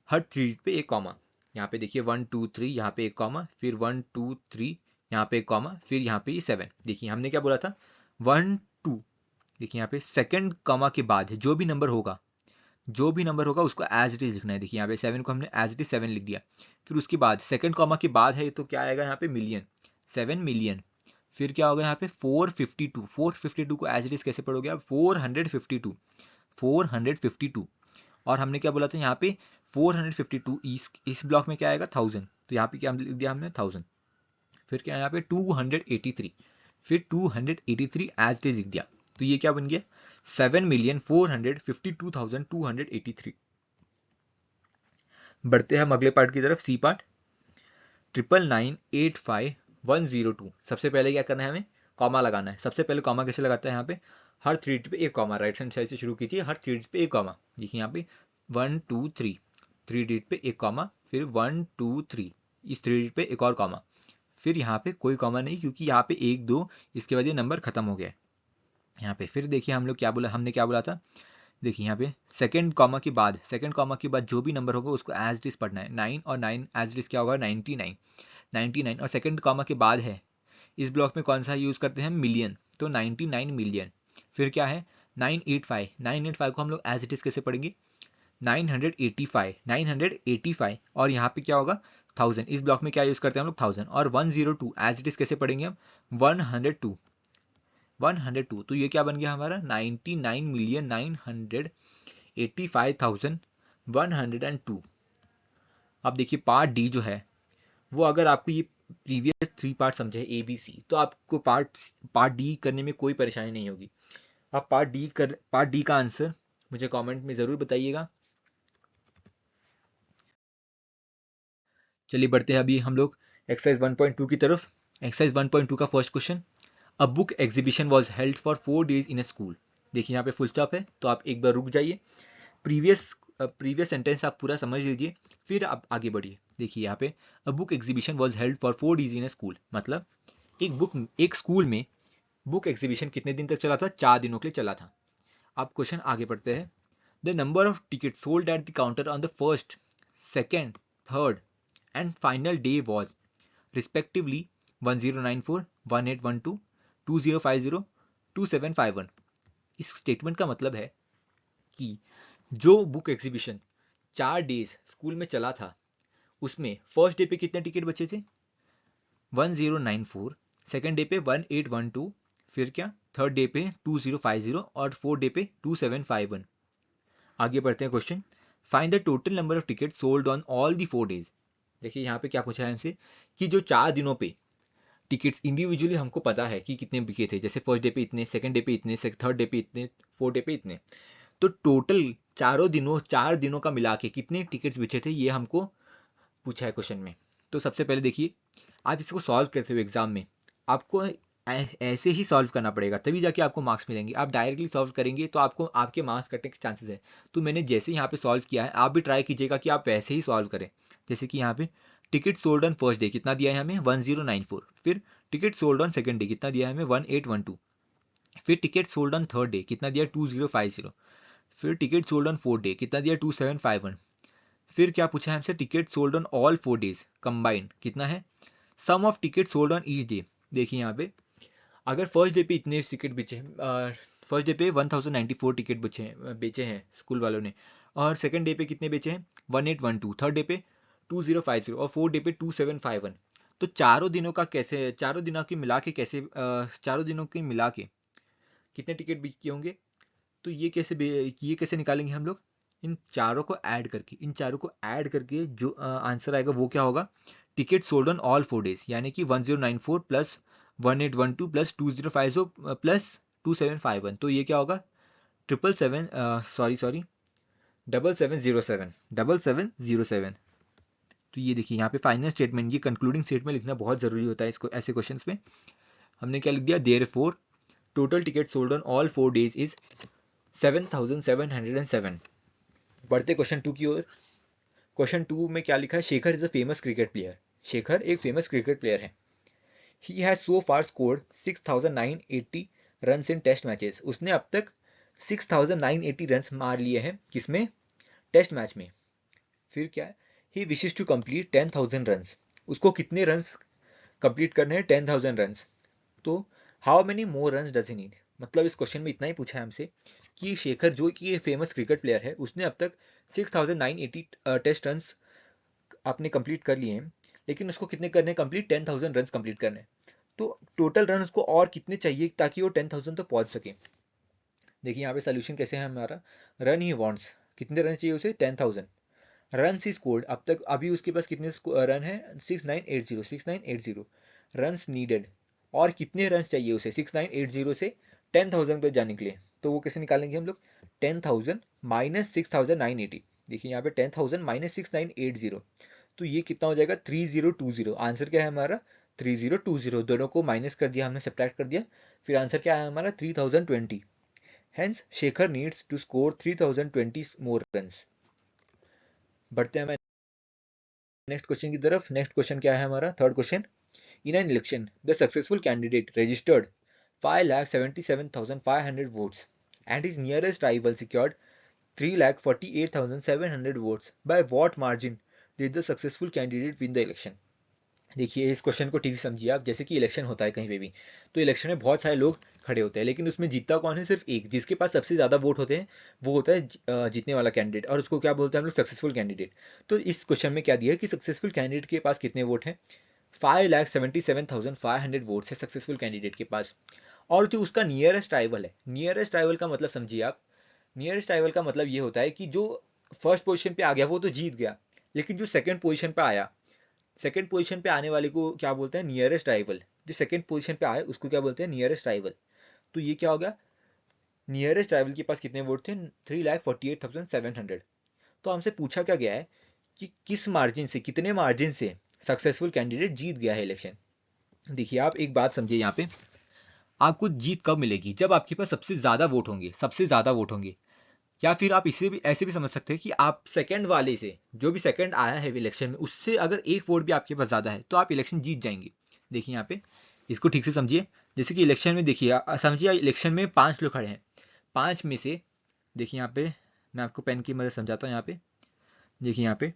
A: हर 3 पे एक कॉमा। यहाँ पे देखिए 1 2 3 यहाँ पे एक कॉमा, फिर 1 2 3 यहाँ पे एक कॉमा, फिर यहाँ पे 7। देखिए हमने क्या बोला था, 1 2। देखिए यहाँ पे सेकंड कॉमा के बाद जो भी नंबर होगा उसको एज इट इज लिखना है। देखिए यहाँ पे 7 को हमने एज इट इज 7 लिख दिया। फिर उसके बाद सेकंड कॉमा के बाद है तो क्या आएगा यहाँ पे, मिलियन, 7 मिलियन। फिर क्या होगा यहाँ पे 452 को एज इट इज कैसे पढ़ोगे आप, 452। और हमने क्या बोला था यहाँ पे 452, इस ब्लॉक में क्या आएगा, 1000, तो यहाँ पे क्या लिख दिया हमने, 1000। फिर क्या यहाँ पे 283, फिर 283 एज इट इज लिख दिया। तो ये क्या बन गया, 7,452,283। बढ़ते हैं हम अगले पार्ट की तरफ, सी पार्ट, 999,85102। सबसे पहले क्या करना है, हमें कॉमा लगाना है। सबसे पहले कॉमा कैसे लगाता है, यहाँ पे हर 3 डिजिट पे एक कॉमा, राइट हैंड साइड से शुरू कीजिए, हर 3 डिजिट पे एक कॉमा। देखिए यहाँ पे 1 2 3, 3 डिजिट पे एक कॉमा, फिर 1 2 3, इस 3 डिजिट पे एक और कॉमा, फिर यहाँ पे कोई कॉमा नहीं क्योंकि यहाँ पे 1 2, इसके बाद ये नंबर खत्म हो गया है यहाँ पे। फिर देखिए हमने क्या बोला था, देखिए यहाँ पे सेकंड कॉमा के बाद जो भी नंबर होगा उसको एज इट इज पढ़ना है। 9 और 9 एज इट इज क्या होगा, 99 और सेकंड कॉमा के बाद है, इस ब्लॉक में कौन सा यूज करते हैं, मिलियन, तो 99 मिलियन। फिर क्या है 985 को हम लोग एज इट इज कैसे पढ़ेंगे, 985 और यहाँ पे क्या होगा, 1000, इस ब्लॉक में क्या यूज करते हैं हम लोग, 1000। और 102 एज इट इज कैसे पढ़ेंगे हम, 102। तो ये क्या बन गया हमारा, 99,985,102। अब देखिए पार्ट डी जो है वो, अगर आपको ये प्रीवियस 3 पार्ट समझे ABC, तो आपको पार्ट डी करने में कोई परेशानी नहीं होगी। आप पार्ट डी का आंसर मुझे कमेंट में जरूर बताइएगा। चलिए बढ़ते हैं अभी हम लोग एक्सरसाइज 1.2 की तरफ। एक्सरसाइज 1.2 का first question, a book exhibition was held for 4 days in A school. देखिए यहाँ पे फुल स्टॉप है तो आप एक बार रुक जाइए, प्रीवियस सेंटेंस आप पूरा समझ लीजिए, फिर आप आगे बढ़िए। देखिए यहाँ पे a book exhibition was held for 4 days in A school, मतलब एक स्कूल में बुक एग्जीबिशन कितने दिन तक चला था, 4 दिनों के लिए चला था। अब क्वेश्चन आगे बढ़ते हैं, the number of ticket sold at the counter on the first, second, third and final day was respectively 1094, 1812, 2050, 2751। इस स्टेटमेंट का मतलब है कि जो बुक एग्जीबिशन 4 डेज स्कूल में चला था उसमें फर्स्ट डे पे कितने टिकट बचे थे, 1094, सेकेंड डे पे 1812, फिर क्या थर्ड डे पे 2050 और फोर्थ डे पे 2751। आगे बढ़ते हैं question, find the total number of ticket sold on all the 4 days. देखिए यहाँ पे क्या पूछा है हमसे कि जो 4 दिनों पे टिकट्स इंडिविजुअली हमको पता है कि कितने बिके थे, जैसे फर्स्ट डे पे इतने, सेकंड डे पे इतने, थर्ड डे पे इतने, फोर्थ डे पे इतने, तो टोटल 4 दिनों का मिला के कितने टिकट्स बिचे थे ये हमको पूछा है क्वेश्चन में। तो सबसे पहले देखिए आप इसको सॉल्व करते हुए एग्जाम में आपको ऐसे ही सॉल्व करना पड़ेगा, तभी जाके आपको मार्क्स मिलेंगे। आप डायरेक्टली सॉल्व करेंगे तो आपको आपके मार्क्स कटने के चांसेस है। तो मैंने जैसे यहाँ पे सॉल्व किया है, आप भी ट्राई कीजिएगा कि आप वैसे ही सॉल्व करें। जैसे कि यहाँ पे ticket sold on first day कितना दिया है हमें 1094, फिर ticket sold on second day कितना दिया है हमें 1812, फिर ticket sold on third day कितना दिया 2050, फिर ticket sold on fourth day कितना दिया 2751, फिर क्या पूछा है हमसे ticket sold on all 4 days combined कितना है, sum of ticket sold on each day. देखिए यहाँ पे अगर फर्स्ट डे पे इतने टिकट बेचे, फर्स्ट डे पे 1094 टिकट बेचे हैं स्कूल वालों ने, और सेकंड डे पे कितने बेचे हैं 1812, थर्ड डे पे 2050 और फोर्थ डे पे 2751। तो चारों दिनों का कैसे, चारों दिनों की मिला के कैसे, चारों दिनों की मिला के कितने टिकट बिके होंगे, तो ये कैसे निकालेंगे हम लोग, इन चारों को ऐड करके, इन चारों को ऐड करके जो आंसर आएगा वो क्या होगा, ticket sold on all 4 days, यानी कि 1094 प्लस 1812 प्लस 2050 प्लस 2751, तो ये क्या होगा 7707 तो ये देखिए यहाँ पे फाइनल स्टेटमेंट, ये कंक्लूडिंग स्टेटमेंट लिखना बहुत जरूरी होता है इसको ऐसे क्वेश्चंस में। हमने क्या लिख दिया, therefore total ticket sold on all 4 days is 7707। बढ़ते क्वेश्चन 2 की ओर। क्वेश्चन 2 में क्या लिखा है, Shekhar is a famous cricket player. Shekhar एक फेमस क्रिकेट प्लेयर है। He has so far scored 6980 runs in test matches. उसने अब तक 6980 रन्स मार लिए हैं, किसमें, टेस्ट मैच में। फिर क्या है, ही विशेस टू कंप्लीट 10,000 रन्स। उसको कितने रन्स कंप्लीट करने हैं, 10,000 रन्स। तो how many more runs does he need, मतलब इस क्वेश्चन में इतना ही पूछा है हमसे कि शेखर जो कि फेमस क्रिकेट प्लेयर है, उसने अब तक 6980 टेस्ट रन्स आपने कंप्लीट कर लिए हैं, लेकिन उसको कितने करने हैं कंप्लीट, 10,000 रन्स कंप्लीट करने हैं। तो टोटल रन उसको और कितने चाहिए ताकि वो 10,000 तक पहुंच सके। देखिए यहाँ पे सोल्यूशन कैसे है हमारा, रन ही वांट्स, कितने रन चाहिए उसे 10,000, रन ही स्कोर्ड, अब तक अभी उसके पास कितने रन है 6980 रन्स नीडेड, और कितने रन चाहिए उसे 6980 से 10,000 पे जाने के लिए। तो वो कैसे निकालेंगे हम लोग, 10,000 माइनस 6980। देखिए यहाँ पे 10,000 माइनस 6980, तो ये कितना हो जाएगा 3020। आंसर क्या है हमारा 3020, दोनों को माइनस कर दिया हमने, सब्ट्रैक्ट कर दिया, फिर आंसर क्या है हमारा 3020। Hence Shekhar needs to score 3020 more runs. बढ़ते हैं नेक्स्ट क्वेश्चन की तरफ। नेक्स्ट क्वेश्चन क्या है हमारा, third question. In an election the successful candidate registered 5,77,500 votes and his nearest rival secured 3,48,700 votes. By what margin did the successful candidate win the election? देखिए इस question को ठीक से समझिए आप। जैसे कि इलेक्शन होता है कहीं पे भी, तो इलेक्शन में बहुत सारे लोग खड़े होते हैं, लेकिन उसमें जीतता कौन है, सिर्फ एक, जिसके पास सबसे ज़्यादा वोट होते हैं वो होता है जीतने वाला कैंडिडेट, और उसको क्या बोलते हैं हम लोग, सक्सेसफुल कैंडिडेट। तो इस क्वेश्चन में क्या दिया है कि सक्सेसफुल कैंडिडेट के पास कितने वोट हैं, 5,77,500 वोट्स है सक्सेसफुल कैंडिडेट के पास। और जो उसका नियरेस्ट राइवल है, नियरेस्ट राइवल का मतलब समझिए आप, नियरेस्ट राइवल का मतलब ये होता है कि जो फर्स्ट पोजीशन पे आ गया वो तो जीत गया, लेकिन जो सेकंड पोजीशन पे आया, सेकंड पोजीशन पे आने वाले को क्या बोलते हैं, नियरेस्ट राइवल। जो सेकंड पोजीशन पे आए उसको क्या बोलते हैं, नियरेस्ट राइवल। तो ये क्या हो गया, नियरेस्ट राइवल के पास कितने वोट थे, 3,48,700। तो हमसे पूछा क्या गया है कि किस मार्जिन से, कितने मार्जिन से सक्सेसफुल कैंडिडेट जीत गया है इलेक्शन। देखिए आप एक बात समझिए यहाँ पे, आपको जीत कब मिलेगी, जब आपके पास सबसे ज्यादा वोट होंगे, सबसे ज्यादा वोट होंगे। या फिर आप इसे भी ऐसे भी समझ सकते हैं कि आप सेकंड वाले से, जो भी सेकंड आया है इलेक्शन में, उससे अगर एक वोट भी आपके पास ज़्यादा है तो आप इलेक्शन जीत जाएंगे। देखिए यहाँ पे इसको ठीक से समझिए। जैसे कि इलेक्शन में देखिए, समझिए इलेक्शन में 5 लोग खड़े हैं, 5 में से, देखिए यहाँ पे मैं आपको पेन की मदद समझाता हूँ। यहाँ पे देखिए, यहाँ पे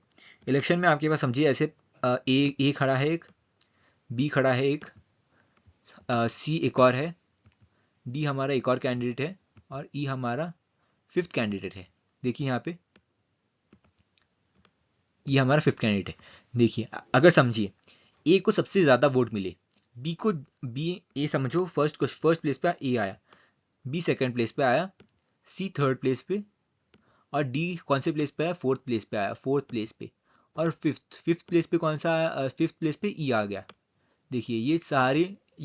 A: इलेक्शन में आपके पास समझिए ऐसे ए खड़ा है एक, बी खड़ा है एक, सी एक और है, डी हमारा एक और कैंडिडेट है, और ई हमारा फिफ्थ कैंडिडेट है। देखिए यहाँ पे ये हमारा फिफ्थ कैंडिडेट है। देखिए अगर समझिए ए को सबसे ज़्यादा वोट मिले, बी को, बी ए समझो फर्स्ट प्लेस पे ए आया, बी सेकंड प्लेस पे आया, सी थर्ड प्लेस पे, और डी कौन से प्लेस पे आया, फोर्थ प्लेस पे आया, फोर्थ प्लेस पे, और फिफ्थ प्लेस पे कौन सा आया, फिफ्थ प्लेस पे ई आ गया। देखिए ये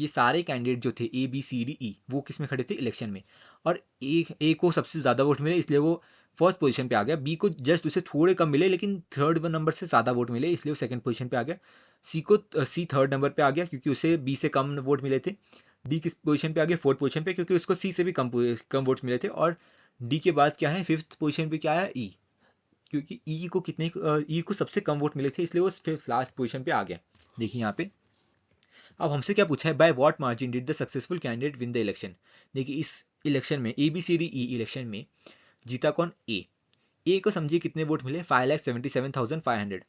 A: सारे कैंडिडेट जो थे A B C D E वो किस में खड़े थे, इलेक्शन में। और ए को सबसे ज़्यादा वोट मिले, इसलिए वो फर्स्ट पोजीशन पे आ गया, बी को जस्ट उसे थोड़े कम मिले लेकिन थर्ड नंबर से ज़्यादा वोट मिले इसलिए वो सेकंड पोजीशन पे आ गया। सी थर्ड नंबर पे आ गया क्योंकि उसे बी से कम वोट मिले थे। डी किस पोजीशन पे आ गया, फोर्थ पोजीशन पे, क्योंकि उसको सी से भी कम वोट्स मिले थे। और डी के बाद क्या है, फिफ्थ पोजीशन पे क्या है, ई, क्योंकि ई को सबसे कम वोट मिले थे इसलिए वो फिफ्थ लास्ट पोजीशन पे आ गया। देखिए यहाँ पे अब हमसे क्या पूछा है, by what margin did the successful candidate win the election. देखिए इस इलेक्शन में ABCDE इलेक्शन में जीता कौन, ए को समझिए कितने वोट मिले, 5,77,500।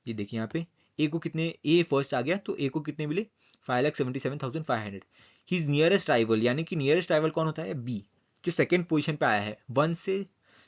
A: ये देखिए यहाँ पे ए को कितने, ए फर्स्ट आ गया तो ए को कितने मिले, 5,77,500। हिज नियरेस्ट राइवल, यानी कि नियरेस्ट राइवल कौन होता है, बी, जो सेकंड पोजीशन पे आया है, वन से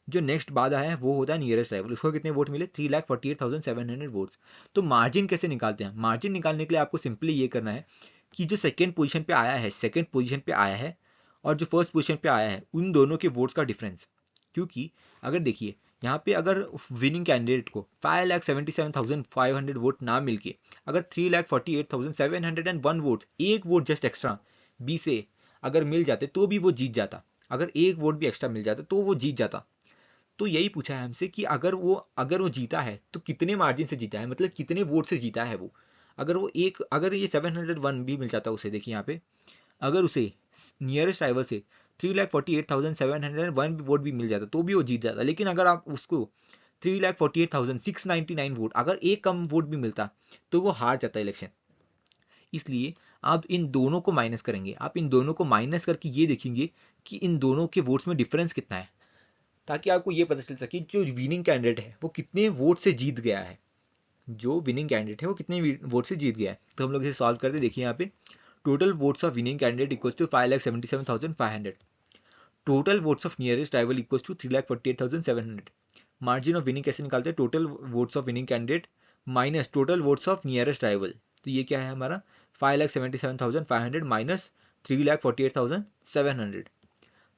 A: जो नेक्स्ट बाद आया है वो होता है नियरेस्ट राइवल, उसको कितने वोट मिले, 3,48,700 वोट्स। तो मार्जिन कैसे निकालते हैं, मार्जिन निकालने के लिए आपको सिंपली ये करना है कि जो सेकंड पोजीशन पे आया है, सेकंड पोजीशन पे आया है और जो फर्स्ट पोजीशन पे आया है, उन दोनों के वोट्स का डिफरेंस। क्योंकि अगर देखिए यहाँ पे अगर विनिंग कैंडिडेट को 5,77,500 वोट ना मिलके अगर 3,48,701 वोट, एक वोट जस्ट एक्स्ट्रा बी से अगर मिल जाते तो भी वो जीत जाता, अगर एक वोट भी एक्स्ट्रा मिल जाता तो वो जीत जाता। तो यही पूछा है हमसे कि अगर वो जीता है तो कितने मार्जिन से जीता है, मतलब कितने वोट से जीता है वो। अगर ये 701 भी मिल जाता उसे, देखिए यहाँ पे अगर उसे नियरेस्ट राइवल से 3,48,701 वोट भी मिल जाता तो भी वो जीत जाता। लेकिन अगर आप उसको 3,48,699 वोट, अगर एक कम वोट भी मिलता तो वो हार जाता इलेक्शन। इसलिए आप इन दोनों को माइनस करेंगे, आप इन दोनों को माइनस करके ये देखेंगे कि इन दोनों के वोट्स में डिफरेंस कितना है, ताकि आपको ये पता चल सके जो विनिंग कैंडिडेट है वो कितने वोट से जीत गया है, जो विनिंग कैंडिडेट है वो कितने वोट से जीत गया है। तो हम लोग इसे सॉल्व करते, देखिए यहाँ पे total votes of winning candidate equals to 5,77,500, total votes of nearest rival equals to 3,48,700। Margin of winning कैसे निकालते हैं, total votes of winning candidate minus total votes of nearest rival. तो ये क्या है हमारा, 5,77,500 माइनस 3,48,700।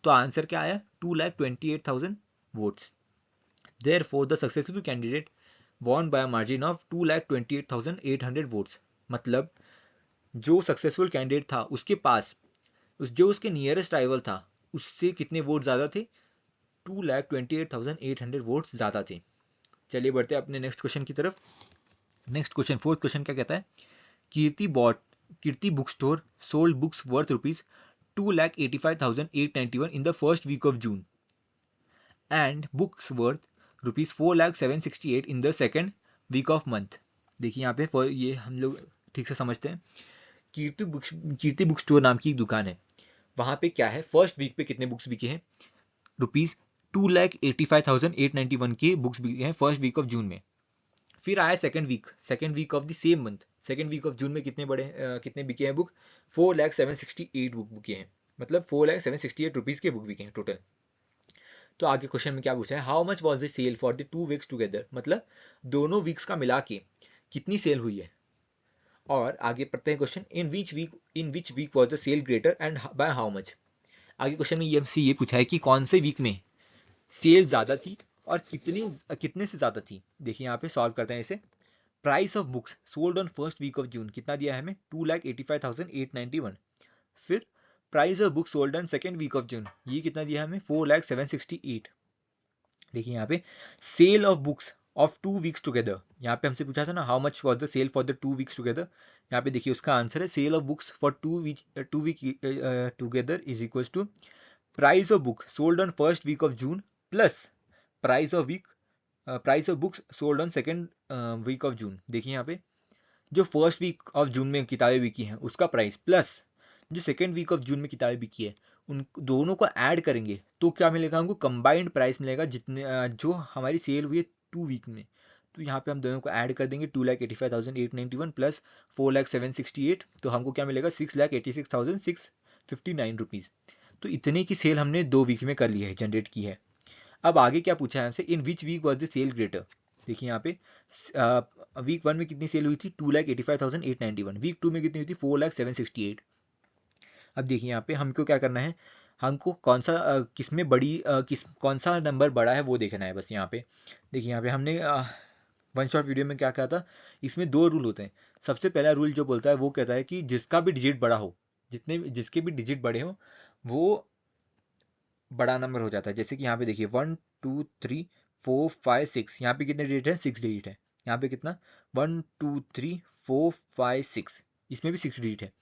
A: तो आंसर क्या आया, 2,28,000 votes. Therefore, the successful candidate won by a margin of 2,28,800 votes. मतलब जो सक्सेसफुल कैंडिडेट था उसके पास जो उसके नियरेस्ट राइवल था उससे कितने वोट ज़्यादा थे, 2,28,800 वोट्स ज़्यादा थे। चलिए बढ़ते हैं अपने नेक्स्ट क्वेश्चन की तरफ। नेक्स्ट क्वेश्चन, फोर्थ क्वेश्चन क्या कहता है, Kirti book store sold books worth rupees 2,85,891 in the first week of June and books worth rupees 4,768 in the second week of month। देखिए यहाँ पे ये हम लोग ठीक से समझते हैं। कीर्ति बुक स्टोर नाम की एक दुकान है, वहां पे क्या है, फर्स्ट वीक पे कितने बुक्स बिके हैं, रुपीज 2,85,891 के बुक्स बिके हैं फर्स्ट वीक ऑफ जून में। फिर आया second week of the same month, second week of June में कितने बिके हैं बुक, 4,768 बुक बिके हैं, मतलब 4,768 रुपीज के बुक बिके हैं टोटल। तो आगे क्वेश्चन में क्या पूछा है, how much was the sale for the 2 weeks together, मतलब दोनों वीक्स का मिला के कितनी सेल हुई है। और आगे पढ़ते हैं question, in which week was the sale greater and by how much. आगे क्वेश्चन में ये पूछा है कि कौन से वीक में सेल ज्यादा थी और कितने से ज्यादा थी। देखिए यहाँ पे सॉल्व करते हैं इसे। Price of books sold on first week of June कितना दिया है हमें, 2,85,891। फिर price of books sold on second week of June, ये कितना दिया है हमें, 4,768। देखिए यहाँ पे sale of books of 2 weeks together, यहाँ पे हमसे पूछा था ना how much was the sale for the 2 weeks together. यहाँ पे देखिए उसका आंसर है sale of books for 2 week together is equals to price of book sold on first week of June plus price of books sold on second week of June. देखिए यहाँ पे जो first week of June में किताबें बिकी हैं उसका price plus जो सेकंड वीक ऑफ जून में किताबें बिकी है उन दोनों को ऐड करेंगे तो क्या मिलेगा हमको, कंबाइंड प्राइस मिलेगा जो हमारी सेल हुई है 2 वीक में। तो यहाँ पे हम दोनों को ऐड कर देंगे, 2,85,891 प्लस 4,768, तो हमको क्या मिलेगा, 6,86,659 रुपीज़। तो इतने की सेल हमने 2 वीक में कर ली है, जनरेट की है। अब आगे क्या पूछा है हमसे, in which week was the sale greater. देखिए यहाँ पे वीक 1 में कितनी सेल हुई थी, 2,85,891, वीक 2 में कितनी हुई थी, 4,768। अब देखिए यहाँ पे हमको क्या करना है, हमको कौन सा किसमें बड़ी कौन सा नंबर बड़ा है वो देखना है बस। यहाँ पे देखिए यहाँ पे हमने वन शॉट वीडियो में क्या कहा था, इसमें 2 रूल होते हैं। सबसे पहला रूल जो बोलता है वो कहता है कि जिसका भी डिजिट बड़ा हो, जिसके भी डिजिट बड़े हो वो बड़ा नंबर हो जाता है। जैसे कि यहाँ पे देखिए 2 3 4 5 6, यहाँ पे कितने डिजिट है? 6 डिजिट है। यहाँ पे कितना? 1 2 3 4 5 6, इसमें भी 6 डिजिट है।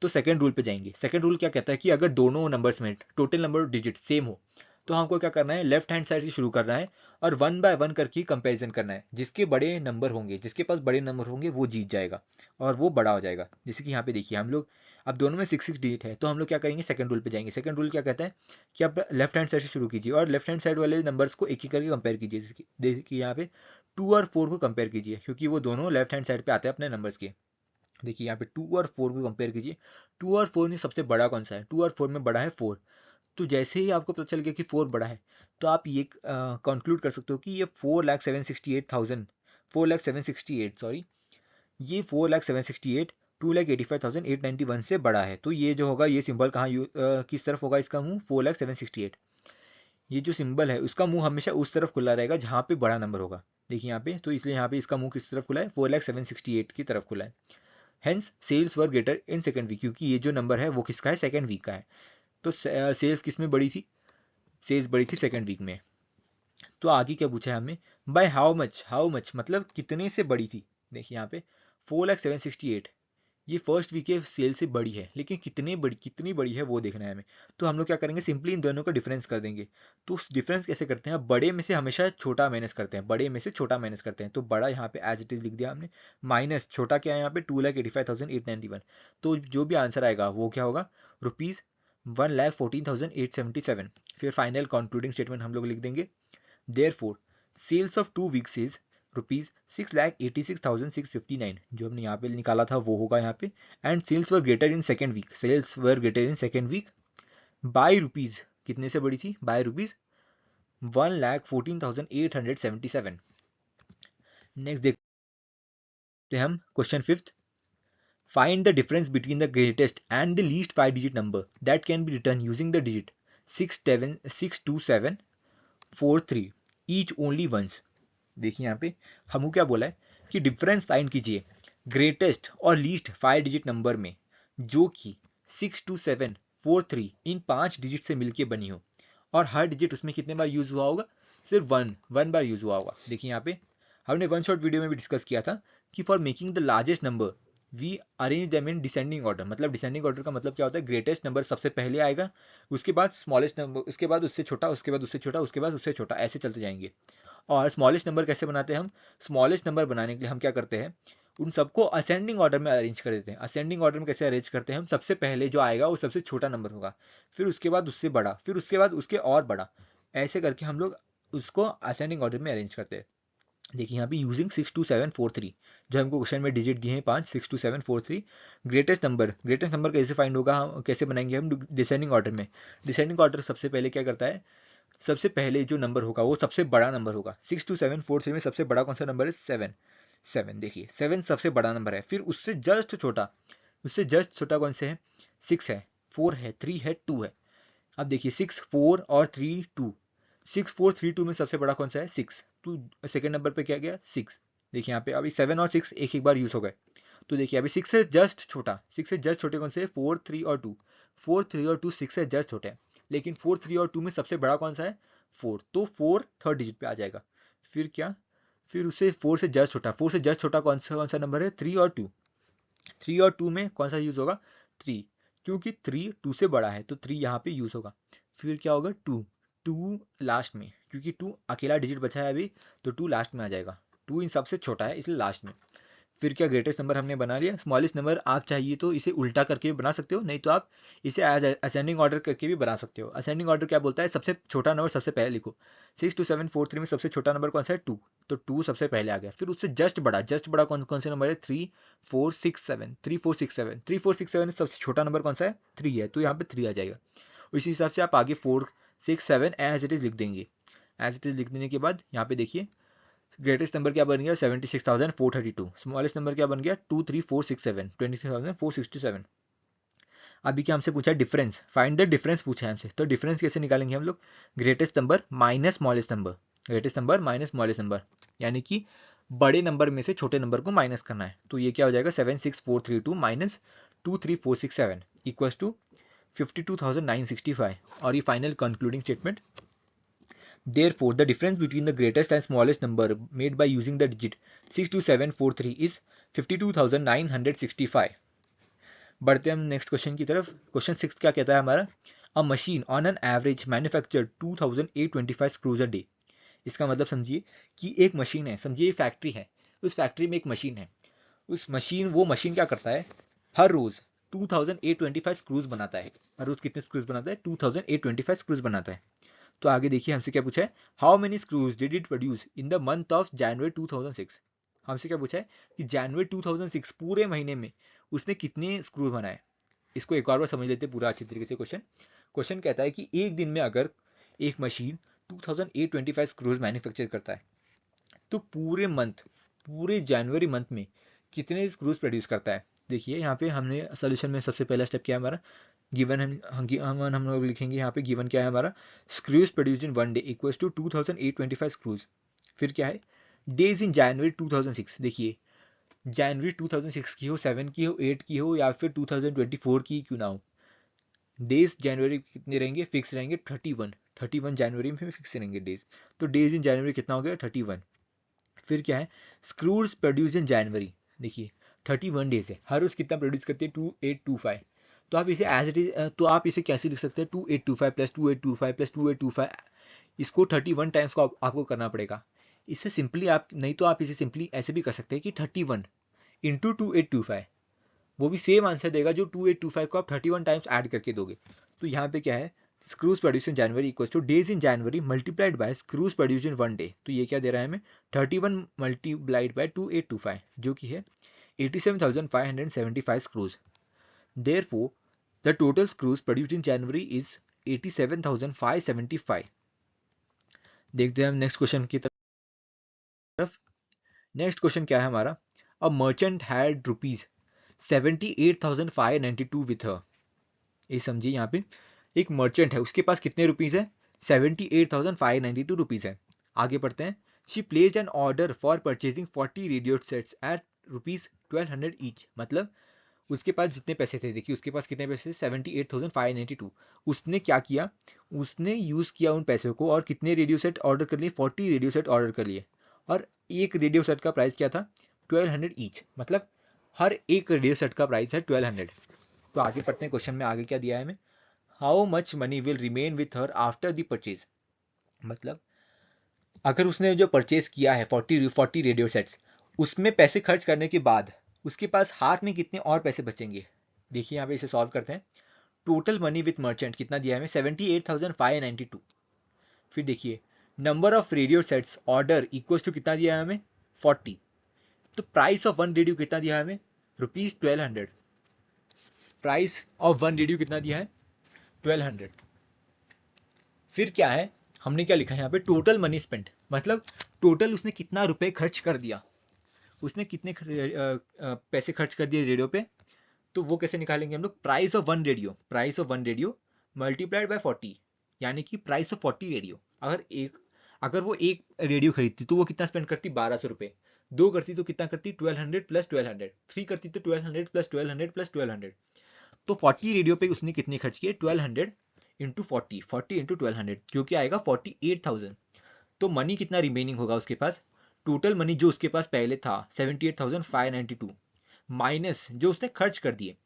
A: तो सेकंड रूल पे जाएंगे। सेकंड रूल क्या कहता है कि अगर दोनों नंबर्स में टोटल नंबर डिजिट सेम हो तो हमको क्या करना है? लेफ्ट हैंड साइड से शुरू करना है और 1 बाय 1 करके कंपैरिजन करना है। जिसके बड़े नंबर होंगे, जिसके पास बड़े नंबर होंगे वो जीत जाएगा और वो बड़ा हो जाएगा। जैसे कि यहाँ पे देखिए हम लोग, अब दोनों में 6 डिजिट है तो हम लोग क्या करेंगे? सेकंड रूल पे जाएंगे। सेकंड रूल क्या कहता है कि आप लेफ्ट हैंड साइड से शुरू कीजिए और लेफ्ट हैंड साइड वाले नंबर्स को एक एक करके कंपेयर कीजिए। जैसे कि यहाँ पे 2 और 4 को कंपेयर कीजिए क्योंकि वो दोनों लेफ्ट हैंड साइड पे आते हैं अपने नंबर्स के। देखिए यहाँ पे 2 और 4 को कंपेयर कीजिए। 2 और 4 में सबसे बड़ा कौन सा है? 2 और 4 में बड़ा है 4। तो जैसे ही आपको पता चल गया कि 4 बड़ा है तो आप ये कंक्लूड कर सकते हो कि ये 4,768,000 4,768 सॉरी, ये 4,768 2,85,891 से बड़ा है। तो ये जो होगा, ये सिंबल कहाँ किस तरफ होगा इसका मुंह? 4,768। ये जो सिंबल है उसका मुंह हमेशा उस तरफ खुला रहेगा जहाँ पे बड़ा नंबर होगा। देखिए यहाँ पे, तो इसलिए यहाँ पे इसका मुंह किस तरफ खुला है? 4,768 की तरफ खुला है। Hence sales were greater in second week, क्योंकि ये जो नंबर है वो किसका है? सेकंड वीक का है। तो सेल्स किस में बड़ी थी? सेल्स बड़ी थी सेकंड वीक में। तो आगे क्या पूछा है हमें? बाय हाउ मच मतलब कितने से बड़ी थी? देखिए यहाँ पे 4,768 ये फर्स्ट वीक के सेल से बड़ी है, लेकिन कितनी बड़ी है वो देखना है हमें। तो हम लोग क्या करेंगे? सिंपली इन दोनों का डिफरेंस कर देंगे। तो उस डिफरेंस कैसे करते हैं? बड़े में से हमेशा छोटा माइनस करते हैं, बड़े में से छोटा माइनस करते हैं। तो बड़ा यहाँ पे एज इट इज लिख दिया हमने, माइनस छोटा क्या है यहाँ पे? 2,85,891। तो जो भी आंसर आएगा वो क्या होगा? ₹1,14,877। फिर फाइनल कंक्लूडिंग स्टेटमेंट हम लोग लिख देंगे, Therefore, sales of 2 weeks is ₹6,86,659, जो हमने यहाँ पे निकाला था वो होगा यहाँ पे। And sales were greater in second week, sales were greater in second week by rupees, कितने से बड़ी थी? By rupees 1,14,877। नेक्स्ट देखते हैं हम question fifth. Find the difference between the greatest and the least 5 digit number that can be written using the digit 62743 each only once. देखिए यहाँ पे हमको क्या बोला है कि डिफरेंस फाइंड कीजिए ग्रेटेस्ट और लीस्ट 5 डिजिट नंबर में, जो कि 62743 इन 5 डिजिट से मिलके बनी हो और हर डिजिट उसमें कितने बार यूज हुआ होगा? सिर्फ वन बार यूज हुआ होगा। देखिए यहाँ पे हमने वन शॉट वीडियो में भी डिस्कस किया था कि for making the largest number we arrange them in descending order. मतलब डिसेंडिंग ऑर्डर का मतलब क्या होता है? ग्रेटेस्ट नंबर सबसे पहले आएगा, उसके बाद स्मॉलेस्ट नंबर, उसके बाद उससे छोटा, उसके बाद उससे छोटा, उसके बाद उससे छोटा, ऐसे चलते जाएंगे। और स्मॉलेस्ट नंबर कैसे बनाते हैं हम? स्मॉलेस्ट नंबर बनाने के लिए हम क्या करते हैं? उन सबको असेंडिंग ऑर्डर में अरेंज कर देते हैं। असेंडिंग ऑर्डर में कैसे अरेंज करते हैं हम? सबसे पहले जो आएगा वो सबसे छोटा नंबर होगा, फिर उसके बाद उससे बड़ा, फिर उसके बाद उसके और बड़ा, ऐसे करके हम लोग उसको असेंडिंग ऑर्डर में अरेंज करते हैं। देखिए यहाँ पे यूजिंग 62743, जो हमको क्वेश्चन में डिजिट दिए हैं 5, 62743। ग्रेटेस्ट नंबर कैसे फाइंड होगा, हम कैसे बनाएंगे? हम डिसेंडिंग ऑर्डर में। डिसेंडिंग ऑर्डर सबसे पहले क्या करता है? सबसे पहले जो नंबर होगा वो सबसे बड़ा नंबर होगा। 62743 में सबसे बड़ा कौन सा नंबर है? 7। देखिए 7 सबसे बड़ा नंबर है। फिर उससे जस्ट छोटा कौन से है? 6 है, 4 है, 3 है, 2 है। अब देखिए 6 4 और 3 2, 6 4 3 2 में सबसे बड़ा कौन सा है? 6। तो सेकंड नंबर पे क्या गया? 6। देखिए यहाँ पे अभी 7 और 6 एक एक बार यूज हो गए। तो देखिए अभी 6 से जस्ट छोटा, 6 से जस्ट छोटे कौन से? 4 3 और 2। 4 3 और 2 6 से जस्ट छोटे हैं, लेकिन 4 3 और 2 में सबसे बड़ा कौन सा है? 4। तो 4 थर्ड डिजिट पे आ जाएगा। फिर क्या? फिर उससे 4 से जस्ट छोटा, 4 से जस्ट छोटा कौन सा नंबर है? 3 और 2। 3 और 2 में कौन सा यूज होगा? 3, क्योंकि 3 2 से बड़ा है तो 3 यहाँ पे यूज होगा। फिर क्या होगा? 2 लास्ट में, क्योंकि 2 अकेला डिजिट बचा है अभी, तो 2 लास्ट में आ जाएगा। 2 इन सबसे छोटा है इसलिए लास्ट में। फिर क्या? ग्रेटेस्ट नंबर हमने बना लिया। स्मॉलेस्ट नंबर आप चाहिए तो इसे उल्टा करके भी बना सकते हो, नहीं तो आप इसे एज असेंडिंग ऑर्डर करके भी बना सकते हो। असेंडिंग ऑर्डर क्या बोलता है? सबसे छोटा नंबर सबसे पहले लिखो। 62743 में सबसे छोटा नंबर कौन सा है? 2। तो 2 सबसे पहले आ गया। फिर उससे जस्ट बड़ा कौन कौन से नंबर है? 3 4 6 7, 3 4 6 7, 3 4 6 7 में सबसे छोटा नंबर कौन सा है? 3 है, तो यहाँ पे 3 आ जाएगा। इसी हिसाब से आप आगे 4 6 7 एज इट इज लिख देंगे। एज इट इज लिख देने के बाद यहाँ पे देखिए ग्रेटेस्ट नंबर क्या बन गया? 76,432। स्मॉलेस्ट नंबर क्या बन गया? 23467, 26,467। अभी क्या हमसे पूछा है? डिफरेंस। फाइंड द डिफरेंस पूछा है हमसे, तो डिफरेंस कैसे निकालेंगे हम लोग? Greatest number minus smallest number, greatest number minus smallest number, यानी कि बड़े नंबर में से छोटे नंबर को माइनस करना है। तो ये क्या हो जाएगा? 76432 माइनस 23467 इक्वल्स टू 52,965। और ये final concluding statement Therefore, the difference between the greatest and smallest number made by using the digit 62743 is 52,965. बढ़ते हम नेक्स्ट क्वेश्चन की तरफ। क्वेश्चन 6 क्या कहता है हमारा, a machine on an average manufacture 2825 screws a day. इसका मतलब समझिए कि एक मशीन है, समझिए फैक्ट्री है, उस फैक्ट्री में एक मशीन है, वो मशीन क्या करता है, हर रोज 2825 स्क्रूज बनाता है। हर रोज कितने स्क्रूज बनाता है, 2825 स्क्रूज बनाता है। तो आगे देखिए हमसे क्या पूछा है, how many screws did it produce in the month of January 2006। हमसे क्या पूछा है कि जनवरी 2006 पूरे महीने में उसने कितने स्क्रूज बनाए। इसको एक और बार समझ लेते हैं पूरा अच्छी तरीके से। क्वेश्चन कहता है कि एक दिन में अगर एक मशीन 2825 स्क्रूज मैन्युफैक्चर करता है तो पूरे जनवरी मंथ में कितने स्क्रूज प्रोड्यूस करता है। देखिए यहाँ पे हमने सोल्यूशन में सबसे पहला स्टेप क्या है हमारा, गिवन हम लोग लिखेंगे यहाँ पे गिवन क्या है हमारा, screws produced in one day equals to 2825 screws. फिर क्या है, डेज इन जनवरी 2006। देखिए जनवरी 2006 की हो, 7 की हो, 8 की हो या फिर 2024 की क्यों ना हो, डेज जनवरी कितने रहेंगे, फिक्स रहेंगे 31 जनवरी में फिक्स रहेंगे डेज। तो डेज इन जनवरी कितना हो गया 31। फिर क्या है, स्क्रूज प्रोड्यूस इन जनवरी, देखिए 31 डेज है, हर रोज कितना प्रोड्यूस करते हैं 2825। तो आप इसे एज इट इज, तो आप इसे कैसे लिख सकते हैं 2825 प्लस 2825 प्लस 2825, इसको 31 टाइम्स को आपको करना पड़ेगा। इससे सिंपली आप, नहीं तो आप इसे सिंपली ऐसे भी कर सकते हैं कि 31 इंटू 2825, वो भी सेम आंसर देगा जो 2825 को आप 31 टाइम्स ऐड करके दोगे। तो यहाँ पे क्या है, screws produce in January equals to days in January multiplied by screws produce in one day. तो ये क्या दे रहा है हमें, 31 मल्टीप्लाइड बाय 2825 जो कि है 87,575 screws. Therefore the total screws produced in January is 87,575। देखते हैं हम नेक्स्ट क्वेश्चन की तरफ। नेक्स्ट क्वेश्चन क्या है हमारा, a merchant had rupees 78,592 with her. ये समझिए यहाँ पे एक मर्चेंट है, उसके पास कितने रुपीज है, 78,592 रुपीज है। आगे पढ़ते हैं, she placed an order for purchasing 40 radio sets at rupees 1200 each. मतलब उसके पास जितने पैसे थे, देखिए उसके पास कितने पैसे थे 78,592। उसने क्या किया, उसने यूज किया उन पैसों को और कितने रेडियो सेट ऑर्डर कर लिए, 40 रेडियो सेट ऑर्डर कर लिए। और एक रेडियो सेट का प्राइस क्या था 1200 ईच, मतलब हर एक रेडियो सेट का प्राइस है 1200। तो आगे पढ़ते हैं, क्वेश्चन में आगे क्या दिया है हमें, how much money will remain with her after the purchase. मतलब अगर उसने जो परचेज किया है 40 रेडियो सेट्स, उसमें पैसे खर्च करने के बाद उसके पास हाथ में कितने और पैसे बचेंगे। देखिए यहाँ पे इसे सॉल्व करते हैं। टोटल मनी विथ मर्चेंट कितना दिया है हमें 78,592। फिर देखिए number of radio sets order equals to कितना दिया है हमें 40। तो प्राइस ऑफ वन रेडियो कितना दिया है हमें rupees 1200। Price of one radio कितना दिया है 1200। फिर क्या है, हमने क्या लिखा है यहाँ पे, टोटल मनी स्पेंट, मतलब टोटल उसने कितना रुपए खर्च कर दिया, उसने कितने पैसे खर्च कर दिए रेडियो पे। तो वो कैसे निकालेंगे हम लोग, price of one radio, price of one radio multiplied by 40, यानी कि प्राइस ऑफ 40 रेडियो। अगर वो एक रेडियो खरीदती तो वो कितना स्पेंड करती 1200 रुपए, दो करती तो कितना करती 1200 प्लस 1200, थ्री करती तो 1200 प्लस 1200 प्लस 1200। तो 40 रेडियो पे उसने कितने खर्च किए 1200 इंटू 40 इंटू 1200, जो कि आएगा 48,000। तो मनी कितना रिमेनिंग होगा उसके पास, टोटल मनी जो उसके पास पहले था 78,592 माइनस जो उसने खर्च कर दिए,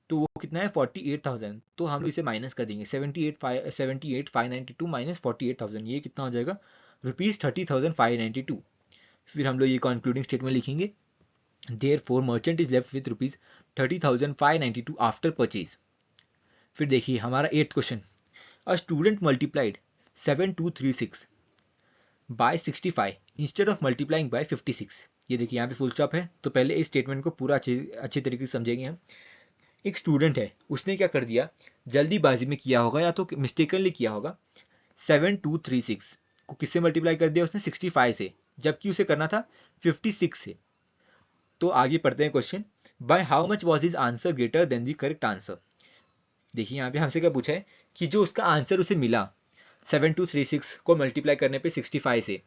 A: तो वो कितना है 48,000। तो हम इसे माइनस कर देंगे 78,592 माइनस 48,000, ये कितना हो जाएगा रुपीज 30,592। फिर हम लोग ये कंक्लूडिंग स्टेटमेंट लिखेंगे, therefore merchant is left with rupees 30,592 after purchase. फिर देखिए हमारा 8th question, a student multiplied 7236 by 65 instead of multiplying by 56। ये देखिए यहाँ पे फुल स्टॉप है, तो पहले इस स्टेटमेंट को पूरा अच्छे तरीके से समझेंगे हम। एक स्टूडेंट है, उसने क्या कर दिया, जल्दीबाजी में किया होगा या तो मिस्टेकनली किया होगा, 7236 को किससे मल्टीप्लाई कर दिया उसने 65 से, जबकि उसे करना था 56 से। तो आगे पढ़ते हैं question, bye how much was his answer greater than the correct answer. देखिए यहाँ पे हमसे क्या पूछा है कि जो उसका आंसर उसे मिला 7236 को मल्टीप्लाई करने पे 65 से,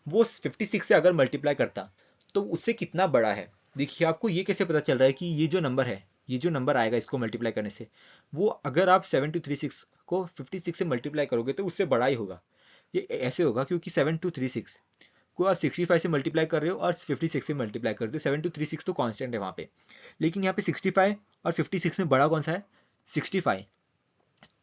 A: वो 56 से अगर मल्टीप्लाई करता तो उससे कितना बड़ा है। देखिए आपको ये कैसे पता चल रहा है कि ये जो नंबर है, ये जो नंबर आएगा इसको मल्टीप्लाई करने से, वो अगर आप 7236 को 56 से मल्टीप्लाई करोगे तो उससे बड़ा ही होगा। ये ऐसे होगा क्योंकि 7236 को आप 65 से मल्टीप्लाई कर रहे हो और 56 से मल्टीप्लाई कर रहे हो। 7236 तो कांस्टेंट है वहाँ पे, लेकिन यहाँ पे 65 और 56 में बड़ा कौन सा है? 65।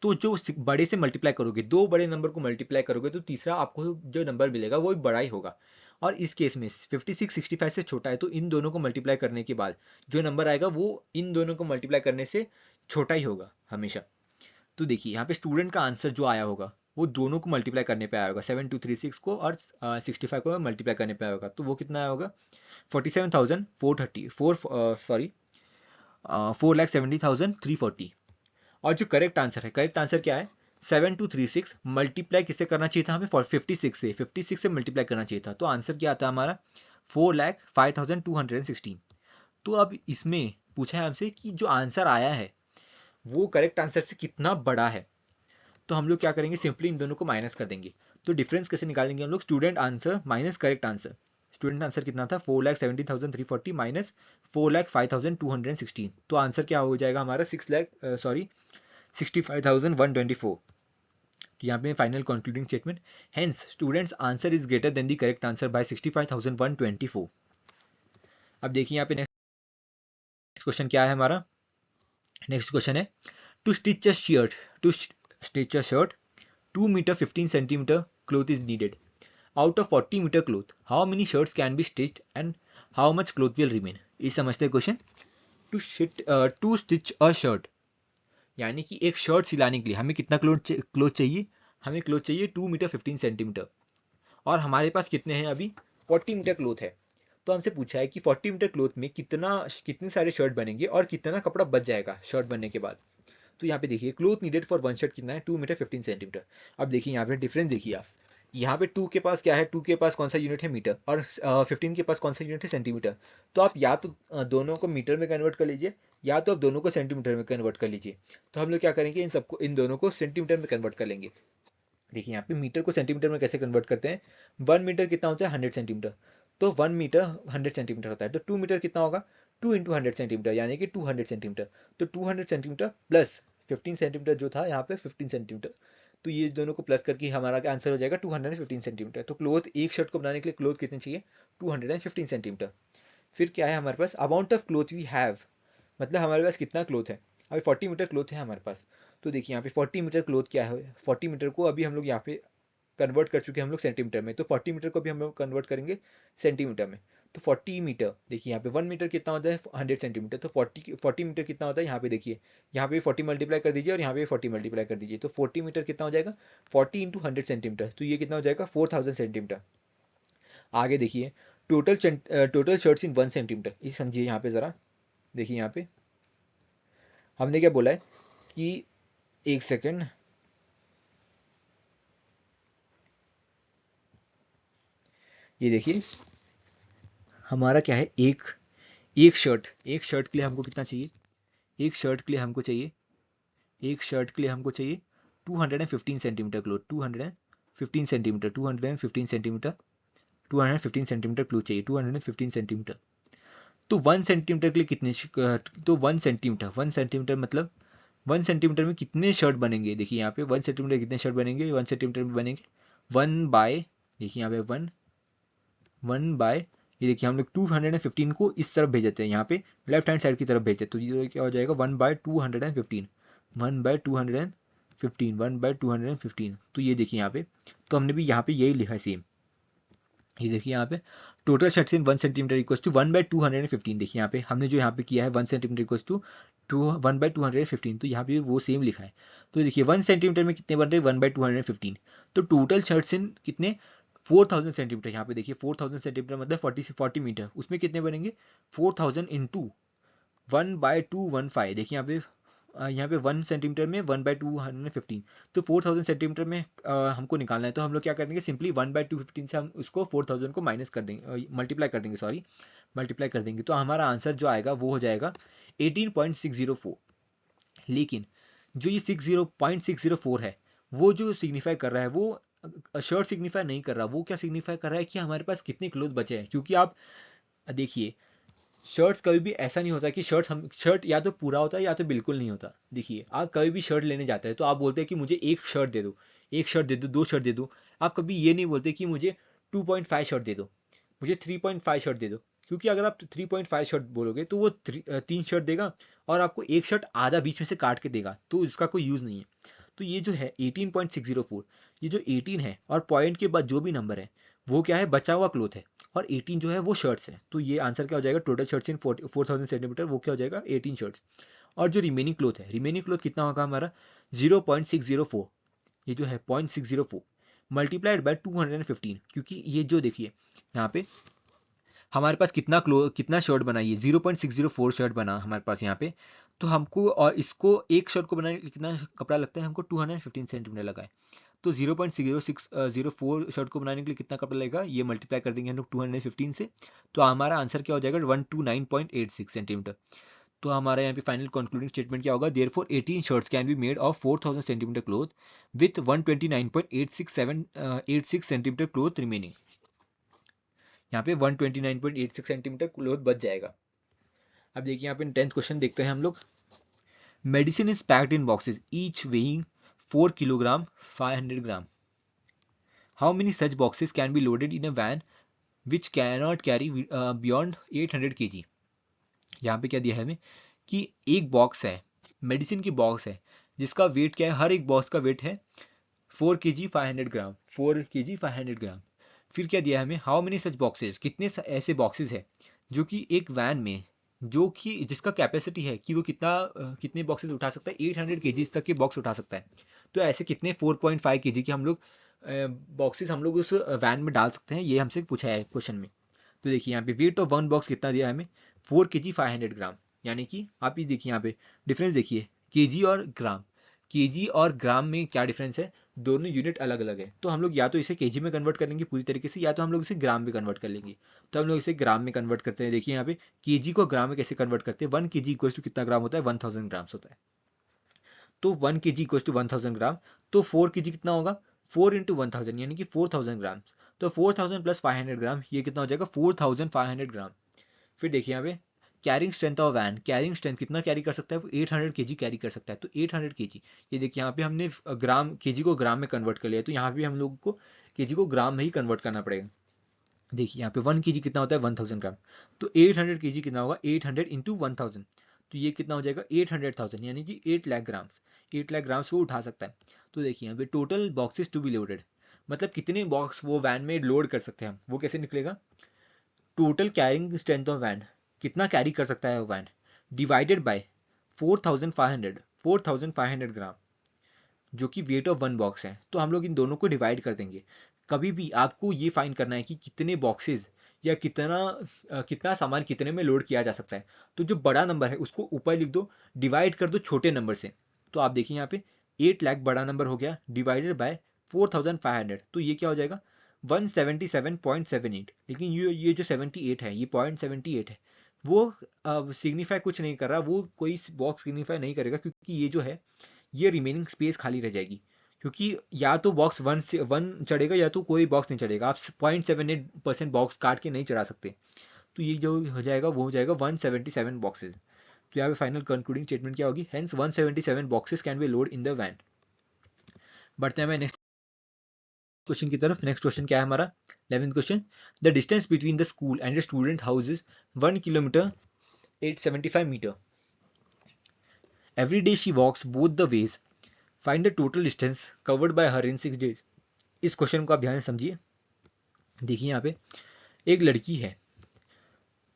A: तो जो बड़े से मल्टीप्लाई करोगे, दो बड़े नंबर को मल्टीप्लाई करोगे तो तीसरा आपको जो नंबर मिलेगा वो भी बड़ा ही होगा। और इस केस में 56 65 से छोटा है, तो इन दोनों को मल्टीप्लाई करने के बाद जो नंबर आएगा वो इन दोनों को मल्टीप्लाई करने से छोटा ही होगा हमेशा। तो देखिए यहाँ पे स्टूडेंट का आंसर जो आया होगा वो दोनों को मल्टीप्लाई करने पे आया होगा, 7236 को और 65 को मल्टीप्लाई करने पे आया होगा। तो वो कितना आया होगा? 47,430 4,70,340। और जो करेक्ट आंसर है, करेक्ट आंसर क्या है? 7236 मल्टीप्लाई किससे करना चाहिए था हमें? 56 से, 56 से मल्टीप्लाई करना चाहिए था। तो आंसर क्या आता है हमारा? 4,05,216। तो अब इसमें पूछा है हमसे कि जो आंसर आया है वो करेक्ट आंसर से कितना बड़ा है। तो हम लोग क्या करेंगे? सिंपली इन दोनों को माइनस कर देंगे। तो डिफरेंस कैसे निकालेंगे हम लोग? Student answer minus correct answer. Student answer कितना था? 4,70,340 माइनस 4,05,216। तो आंसर क्या हो जाएगा हमारा? 65,124। तो यहाँ पे final concluding statement, hence students answer is greater than the correct answer by 65,124। अब देखिए यहाँ पे नेक्स्ट क्वेश्चन क्या है हमारा? नेक्स्ट क्वेश्चन है to stitch a shirt, to stitch a shirt 2 metre 15 centimetre cloth is needed. Out of 40 meter cloth, how many shirts can be stitched and how much cloth will remain? इस समझते हैं question. To stitch a shirt, यानी कि एक shirt सिलाने के लिए हमें कितना क्लोथ चाहिए? हमें क्लोथ चाहिए 2 मीटर 15 सेंटीमीटर, और हमारे पास कितने हैं अभी? 40 मीटर क्लोथ है। तो हमसे पूछा है कि 40 मीटर क्लोथ में कितने सारे शर्ट बनेंगे और कितना कपड़ा बच जाएगा शर्ट बनने के बाद। तो यहाँ पे देखिए cloth needed for one shirt कितना है? 2 मीटर 15 सेंटीमीटर। अब देखिए यहाँ पे डिफरेंस देखिए आप, यहाँ पे 2 के पास क्या है? 2 के पास कौन सा यूनिट है? मीटर। और 15 के पास कौन सा यूनिट है? सेंटीमीटर। तो आप या तो दोनों को मीटर में कन्वर्ट कर लीजिए, या तो आप दोनों को सेंटीमीटर में कन्वर्ट कर लीजिए। तो हम लोग क्या करेंगे? इन दोनों को सेंटीमीटर में कन्वर्ट कर लेंगे। देखिए यहाँ पे मीटर को सेंटीमीटर में कैसे कन्वर्ट करते हैं? 1 मीटर कितना होता है? 100 सेंटीमीटर। तो 1 मीटर 100 सेंटीमीटर होता है। तो 2 मीटर कितना होगा? 2 इंटू 100 सेंटीमीटर, यानी कि 200 सेंटीमीटर। तो 200 सेंटीमीटर प्लस 15 सेंटीमीटर जो था यहाँ पे 15 सेंटीमीटर, तो ये दोनों को प्लस करके हमारा क्या आंसर हो जाएगा? 215 सेंटीमीटर। तो क्लोथ, एक शर्ट को बनाने के लिए क्लोथ कितनी चाहिए? 215 सेंटीमीटर। फिर क्या है हमारे पास? Amount of cloth we have, मतलब हमारे पास कितना क्लोथ है? अभी 40 मीटर क्लोथ है हमारे पास। तो देखिए यहाँ पे 40 मीटर क्लोथ क्या है? 40 मीटर को अभी हम लोग यहाँ पे कन्वर्ट कर चुके हैं हम लोग सेंटीमीटर में, तो 40 मीटर को भी हम लोग कन्वर्ट करेंगे सेंटीमीटर में। तो 40 मीटर, देखिए यहाँ पे 1 मीटर कितना होता है? 100 सेंटीमीटर। तो 40 मीटर कितना होता है? यहाँ पे देखिए, यहाँ पे 40 मल्टीप्लाई कर दीजिए और यहाँ पे 40 मल्टीप्लाई कर दीजिए। तो 40 मीटर कितना हो जाएगा? 40 इंटू 100 सेंटीमीटर, तो ये कितना हो जाएगा? 4000 सेंटीमीटर। आगे देखिए, टोटल शर्ट्स इन 1 सेंटीमीटर, ये समझिए यहाँ पे ज़रा। देखिए यहाँ पे हमने क्या बोला है कि, एक सेकेंड, ये देखिए हमारा क्या है? एक शर्ट के लिए हमको कितना चाहिए? एक शर्ट के लिए हमको चाहिए, एक शर्ट के लिए हमको चाहिए 215 centimetre cloth, 215 centimetre, 215 centimetre, 215 centimetre cloth चाहिए, 215 सेंटीमीटर। तो 1 सेंटीमीटर के लिए कितने तो 1 सेंटीमीटर मतलब 1 सेंटीमीटर में कितने शर्ट बनेंगे? देखिए यहाँ पे 1 सेंटीमीटर कितने शर्ट बनेंगे? 1 सेंटीमीटर में बनेंगे 1 बाय, देखिए यहाँ पे 1 बाय, ये देखिए हम लोग 215 को इस तरफ भेज देते हैं, यहाँ पे लेफ्ट हैंड साइड की तरफ भेजते हैं। तो ये क्या हो जाएगा? 1 बाय 215, 1 बाय 215, 1 बाय 215। तो ये देखिए यहाँ पे, तो हमने भी यहाँ पे यही लिखा है सेम। ये देखिए यहाँ पे total shirts in 1 centimetre equals to 1 by 215। देखिए यहाँ पे हमने जो यहाँ पे किया है 1 सेंटीमीटर इक्वल्स टू 1 बाय 215, तो यहाँ पे वो सेम लिखा है। तो देखिए 1 सेंटीमीटर में कितने बन रहे हैं? 1 बाय 215। तो टोटल शर्ट्स इन कितने? 4000 सेंटीमीटर। यहाँ पे देखिए 4000 सेंटीमीटर मतलब 40 मीटर, उसमें कितने बनेंगे? 4000 इंटू 1 बाय 215। देखिए यहाँ पे 1 सेंटीमीटर में 1 बाय 215, तो 4000 सेंटीमीटर में हमको निकालना है। तो हम लोग क्या कर देंगे? सिंपली 1 बाय 215 से हम उसको 4000 को माइनस कर देंगे, मल्टीप्लाई कर देंगे, सॉरी मल्टीप्लाई कर देंगे। तो हमारा आंसर जो आएगा वो हो जाएगा 18.604। लेकिन जो ये 60.604 है, वो जो सिग्निफाई कर रहा है वो शर्ट सिग्निफाई नहीं कर रहा। वो क्या सिग्निफाई कर रहा है? कि हमारे पास कितने क्लोथ बचे हैं। क्योंकि आप देखिए, शर्ट्स कभी भी ऐसा नहीं होता कि शर्ट या तो पूरा होता है या तो बिल्कुल नहीं होता। देखिए आप कभी भी शर्ट लेने जाते हैं तो आप बोलते हैं कि मुझे एक शर्ट दे दो, एक शर्ट दे दो, दो शर्ट दे दो। आप कभी ये नहीं बोलते कि मुझे 2.5 शॉट दे दो, मुझे 3.5 शॉट दे दो, क्योंकि अगर आप 3.5 शॉट बोलोगे तो वो 3 शॉट देगा और आपको एक शॉट आधा बीच में से काट के देगा, तो इसका कोई यूज़ नहीं है। तो ये जो है 18.604, ये जो 18 है और पॉइंट के बाद जो भी नंबर है वो क्या है, बचा हुआ क्लोथ है, और 18 जो है वो शर्ट्स है। तो ये आंसर क्या हो जाएगा, टोटल शर्ट्स इन 4000 सेंटीमीटर, वो क्या हो जाएगा 18 शर्ट्स। और जो रिमेनिंग क्लोथ है, रिमेनिंग क्लोथ कितना होगा हमारा 0.604, ये जो है 0.604 मल्टीप्लाइड बाय 215, क्योंकि ये जो देखिए यहाँ पे हमारे पास कितना शर्ट बना, ये 0.604 शर्ट बना हमारे पास यहाँ पे। तो हमको और इसको एक शर्ट को बनाने के लिए कितना कपड़ा लगता है, हमको 215 सेंटीमीटर लगा है। तो 0.0604 शर्ट को बनाने के लिए कितना कपड़ा लगेगा, ये मल्टीप्लाई कर देंगे हम लोग 215 से, तो हमारा आंसर क्या हो जाएगा 129.86 सेंटीमीटर। तो हमारा यहाँ पे फाइनल कंक्लूडिंग स्टेटमेंट क्या होगा, therefore 18 shirts can be made of 4000 centimetre cloth with 129.86 centimetre cloth remaining. यहाँ पे 129.86 सेंटीमीटर क्लोथ बच जाएगा। अब देखिए यहाँ पे 10th क्वेश्चन देखते हैं हम लोग। Medicine is packed in boxes each weighing 4 kilogram 500 gram. How many such boxes can be loaded in a van which cannot carry beyond 800 kg। यहाँ पे क्या दिया है हमें कि एक बॉक्स है, मेडिसिन की बॉक्स है, जिसका वेट क्या है, हर एक बॉक्स का वेट है 4 kg 500 ग्राम, 4 kg 500 ग्राम। फिर क्या दिया है हमें, हाउ मेनी सच बॉक्सेस, कितने ऐसे बॉक्सेस है जो कि एक वैन में, जो कि जिसका कैपेसिटी है कि वो कितने बॉक्सेस उठा सकता है, 800 kg तक के बॉक्स उठा सकता है। तो ऐसे कितने 4.5 kg के हम लोग बॉक्सेस हम लोग उस वैन में डाल सकते हैं, ये हमसे पूछा है क्वेश्चन में। तो देखिए यहाँ पे वेट ऑफ वन बॉक्स कितना दिया है हमें, 4 kg 500 ग्राम। यानी कि आप ये देखिए यहाँ पे डिफरेंस देखिए, केजी और ग्राम, केजी और ग्राम में क्या डिफरेंस है, दोनों यूनिट अलग अलग है। तो हम लोग या तो इसे केजी में कन्वर्ट कर लेंगे पूरी तरीके से, या तो हम लोग इसे ग्राम में कन्वर्ट कर लेंगे। तो हम लोग इसे ग्राम में कन्वर्ट करते हैं। देखिए यहाँ पे केजी को ग्राम में कैसे कन्वर्ट करते हैं, 1 kg इक्वल्स टू कितना ग्राम होता है, 1000 ग्राम्स होता है। तो 1 kg इक्वल्स टू 1000 ग्राम, तो 4 kg कितना होगा, 4 इंटू 1000 यानी कि 4000 ग्राम। तो 4000 प्लस 500 ग्राम, ये कितना हो जाएगा 4500 ग्राम। फिर देखिए यहाँ पे carrying strength of van, carrying strength कितना कैरी कर सकता है, 800 kg कैरी कर सकता है। तो 800 kg, ये देखिए यहाँ पे हमने ग्राम केजी को ग्राम में कन्वर्ट कर लिया, तो यहाँ पे हम लोग को केजी को ग्राम में ही कन्वर्ट करना पड़ेगा। देखिए यहाँ पे 1 kg कितना होता है 1000 ग्राम, तो 800 kg कितना होगा 800 इंटू 1000, तो ये कितना हो जाएगा 800,000 यानी कि 8 लाख ग्राम, 8 लाख ग्राम्स वो उठा सकता है। तो देखिए यहाँ पे total boxes to be loaded, मतलब कितने बॉक्स वो वैन में लोड कर सकते हैं हम, वो कैसे निकलेगा, total carrying strength of van, कितना कैरी कर सकता है वैन, डिवाइडेड बाय 4500 ग्राम, जो कि वेट ऑफ वन बॉक्स है। तो हम लोग इन दोनों को डिवाइड कर देंगे। कभी भी आपको ये फाइंड करना है कि कितने बॉक्सेस या कितना सामान कितने में लोड किया जा सकता है, तो जो बड़ा नंबर है उसको ऊपर लिख दो, डिवाइड कर दो छोटे नंबर से। तो आप देखिए यहाँ पे 8 लाख बड़ा नंबर हो गया, डिवाइडेड बाय 4500, तो ये क्या हो जाएगा 177.78। लेकिन ये जो 78 है, ये 0.78 है, वो सिग्निफाई कुछ नहीं कर रहा, वो कोई बॉक्स सिग्निफाई नहीं करेगा, क्योंकि ये जो है ये रिमेनिंग स्पेस खाली रह जाएगी। क्योंकि या तो बॉक्स 1 चढ़ेगा या तो कोई बॉक्स नहीं चढ़ेगा, आप 0.78% बॉक्स काट के नहीं चढ़ा सकते। तो ये जो हो जाएगा वो हो जाएगा 177 बॉक्सेस। तो यहाँ पे फाइनल कंक्लूडिंग स्टेटमेंट क्या होगी, hence 177 boxes can be load in the van. बढ़ते हैं मैं नेक्स्ट क्वेश्चन की तरफ। नेक्स्ट क्वेश्चन क्या है हमारा 11th question, the distance between the school and the student house is 1 kilometre 875 metre. Every day she walks both the ways, find the total distance covered by her in 6 days. इस question को आप ध्यान से समझिए। देखिए यहाँ पे एक लड़की है,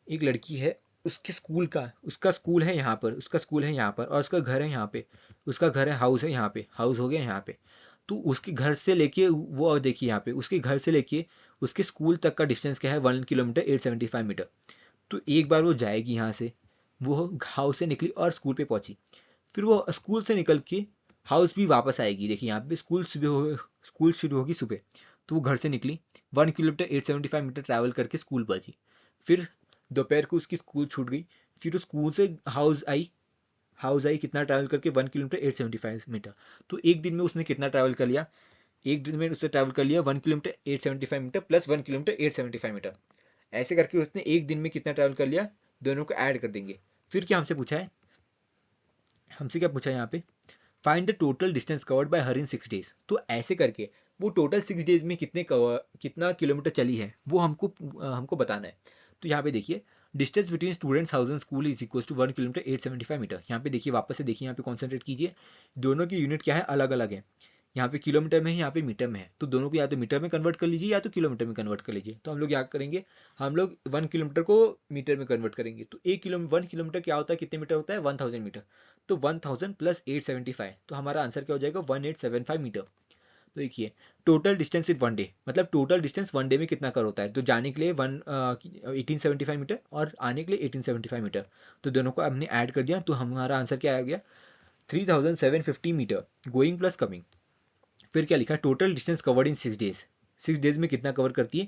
A: एक लड़की है, उसका स्कूल है यहाँ पर, उसका स्कूल है यहाँ पर, और उसका घर है यहाँ पे, उसका घर है, हाउस है यहाँ पे, हाउस हो गया यहाँ पे। तो उसके घर से लेके वो देखिए यहाँ पे उसके घर से लेके उसके स्कूल तक का डिस्टेंस क्या है 1 किलोमीटर 875 मीटर। तो एक बार वो जाएगी यहाँ से, वो हाउस से निकली और स्कूल पे पहुंची, फिर वो स्कूल से निकल के हाउस भी वापस आएगी। देखिए यहाँ पे स्कूल शुरू होगी सुबह, तो वो घर से निकली 1 किलोमीटर 875 मीटर ट्रैवल करके स्कूल पहुंची, फिर दोपहर को उसकी स्कूल छूट गई, फिर वो स्कूल से हाउस आई कितना ट्रैवल करके 1 किलोमीटर 875 मीटर। तो एक दिन में उसने कितना ट्रैवल कर लिया, एक दिन में उसने ट्रैवल कर लिया 1 kilometre 875 metre plus 1 kilometre 875 metre. ऐसे करके उसने एक दिन में कितना ट्रैवल कर लिया, दोनों को ऐड कर देंगे। फिर क्या हमसे पूछा है, हमसे क्या पूछा है यहाँ पे, find the total distance covered by her in 6 days. तो ऐसे करके वो टोटल 6 डेज में कितना किलोमीटर चली है वो हमको बताना है। तो यहाँ पे देखिए distance between students house and school is equal to 1 kilometre 875 metre. यहाँ पे देखिए वापस से देखिए, यहाँ पे कॉन्सेंट्रेट कीजिए, दोनों की यूनिट क्या है, अलग अलग है। यहाँ पे किलोमीटर में है, यहाँ पे मीटर में है, तो दोनों को या तो मीटर में कन्वर्ट कर लीजिए या तो किलोमीटर में कन्वर्ट कर लीजिए। तो हम लोग क्या करेंगे, हम लोग 1 किलोमीटर को मीटर में कन्वर्ट करेंगे। तो 1 किलोमीटर क्या होता है, कितने मीटर होता है, 1000 मीटर। तो 1000 प्लस 875, तो हमारा आंसर क्या हो जाएगा, 1875 मीटर। तो देखिए टोटल डिस्टेंस इन 1 डे, मतलब टोटल डिस्टेंस 1 डे में कितना कर होता है। तो जाने के लिए 1875 मीटर और आने के लिए 1875 मीटर। तो दोनों को हमने ऐड कर दिया, तो हमारा आंसर क्या आ गया, 3750 मीटर गोइंग प्लस कमिंग। फिर क्या लिखा, total distance covered in 6 days. 6 days में कितना कवर करती है,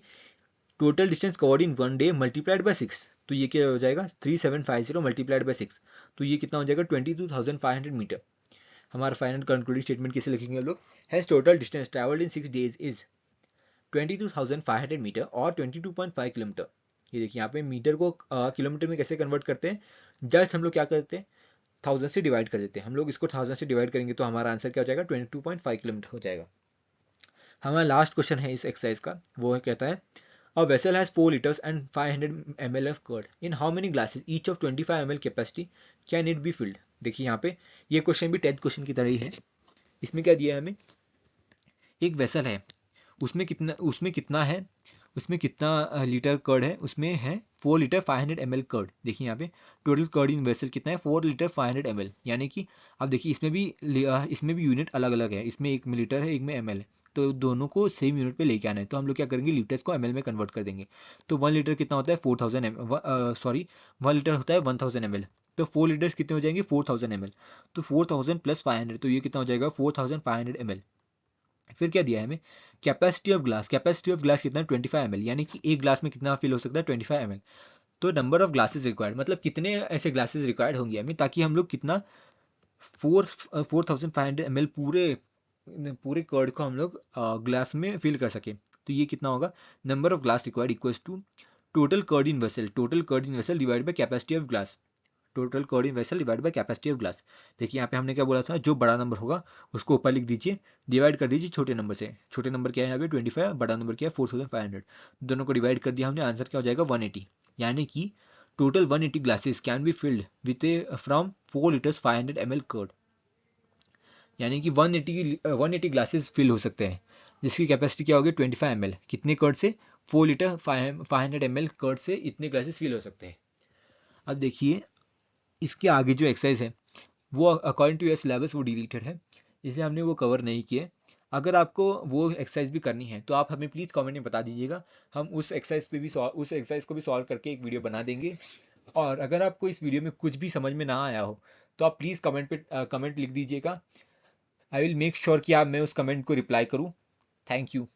A: total distance covered in 1 day multiplied by 6। तो ये क्या हो जाएगा, 3750 मल्टीप्लाइड बाय 6, तो ये कितना हो जाएगा, 22,500 मीटर। हमारा फाइनल कंक्लूडिंग स्टेटमेंट कैसे लिखेंगे हम लोग, hence total distance travelled in 6 days is 22,500 metre और 22.5 किलोमीटर। ये देखिए यहाँ पे मीटर को किलोमीटर में कैसे कन्वर्ट करते हैं, जस्ट हम लोग क्या करते हैं, 1000 से डिवाइड कर देते हैं। हम लोग इसको 1000 से डिवाइड करेंगे तो हमारा आंसर क्या हो जाएगा, 22.5 किलोमीटर हो जाएगा। हमारा लास्ट क्वेश्चन है इस एक्सरसाइज का, वो है कहता है a vessel has 4 liters and 500 ml of curd in how many glasses each of 25 ml capacity can it be filled। देखिए यहाँ पे ये क्वेश्चन भी 10th क्वेश्चन की तरह ही है। इसमें क्या दिया है हमें, एक वेसल है, उसमें कितना लीटर कर्ड है, उसमें है 4 लीटर 500 ml कर्ड। देखिए यहाँ पे टोटल कर्ड इन वेसल कितना है, 4 लीटर 500 ml। यानी कि अब देखिए इसमें भी यूनिट अलग अलग है, इसमें एक में लीटर है, एक में ml है, तो दोनों को सेम यूनिट पे लेके आना है। तो हम लोग क्या करेंगे, लीटर्स को ml में कन्वर्ट कर देंगे। तो 1 लीटर कितना होता है, 4000 सॉरी 1 लीटर होता है 1000 ml। तो 4 लीटर्स कितने हो जाएंगे, 4000 ml। तो 4000 प्लस 500, तो ये कितना हो जाएगा, 4500 ml। फिर क्या दिया है हमें, capacity of glass, capacity of glass कितना है, 25 ml, यानी कि एक ग्लास में कितना फिल हो सकता है, 25 ml। तो नंबर ऑफ ग्लासेस रिक्वायर्ड, मतलब कितने ऐसे ग्लासेस रिक्वायर्ड होंगे हमें, ताकि हम लोग कितना 4500 ml पूरे पूरे कर्ड को हम लोग ग्लास में फिल कर सके। तो ये कितना होगा, number of glass required equals to total curd in vessel, total curd in vessel divide by capacity of glass, total curd in vessel divide by capacity of glass. देखिए यहाँ पे हमने क्या बोला था, जो बड़ा नंबर होगा उसको ऊपर लिख दीजिए, डिवाइड कर दीजिए छोटे नंबर से। छोटे नंबर क्या है यहाँ पे 25, बड़ा नंबर क्या है 4500। दोनों को डिवाइड कर दिया हमने, आंसर क्या हो जाएगा 180। यानी कि total 180 glasses can be filled with from 4 litres 500 ml curd. यानी कि 180 ग्लासेस फिल हो सकते हैं, जिसकी कैपेसिटी क्या होगी 25 ml। कितने कर्ड से, 4 लीटर 500 ml कर्ड से इतने ग्लासेस फिल हो सकते हैं। अब देखिए इसके आगे जो एक्सरसाइज है वो अकॉर्डिंग टू योर सिलेबस वो डिलीटेड है, इसलिए हमने वो कवर नहीं किए। अगर आपको वो एक्सरसाइज भी करनी है तो आप हमें प्लीज़ कमेंट में बता दीजिएगा, हम उस एक्सरसाइज को भी सॉल्व करके एक वीडियो बना देंगे। और अगर आपको इस वीडियो में कुछ भी समझ में ना आया हो तो आप प्लीज़ कमेंट लिख दीजिएगा। आई विल मेक श्योर कि आप मैं उस कमेंट को रिप्लाई करूँ। Thank you.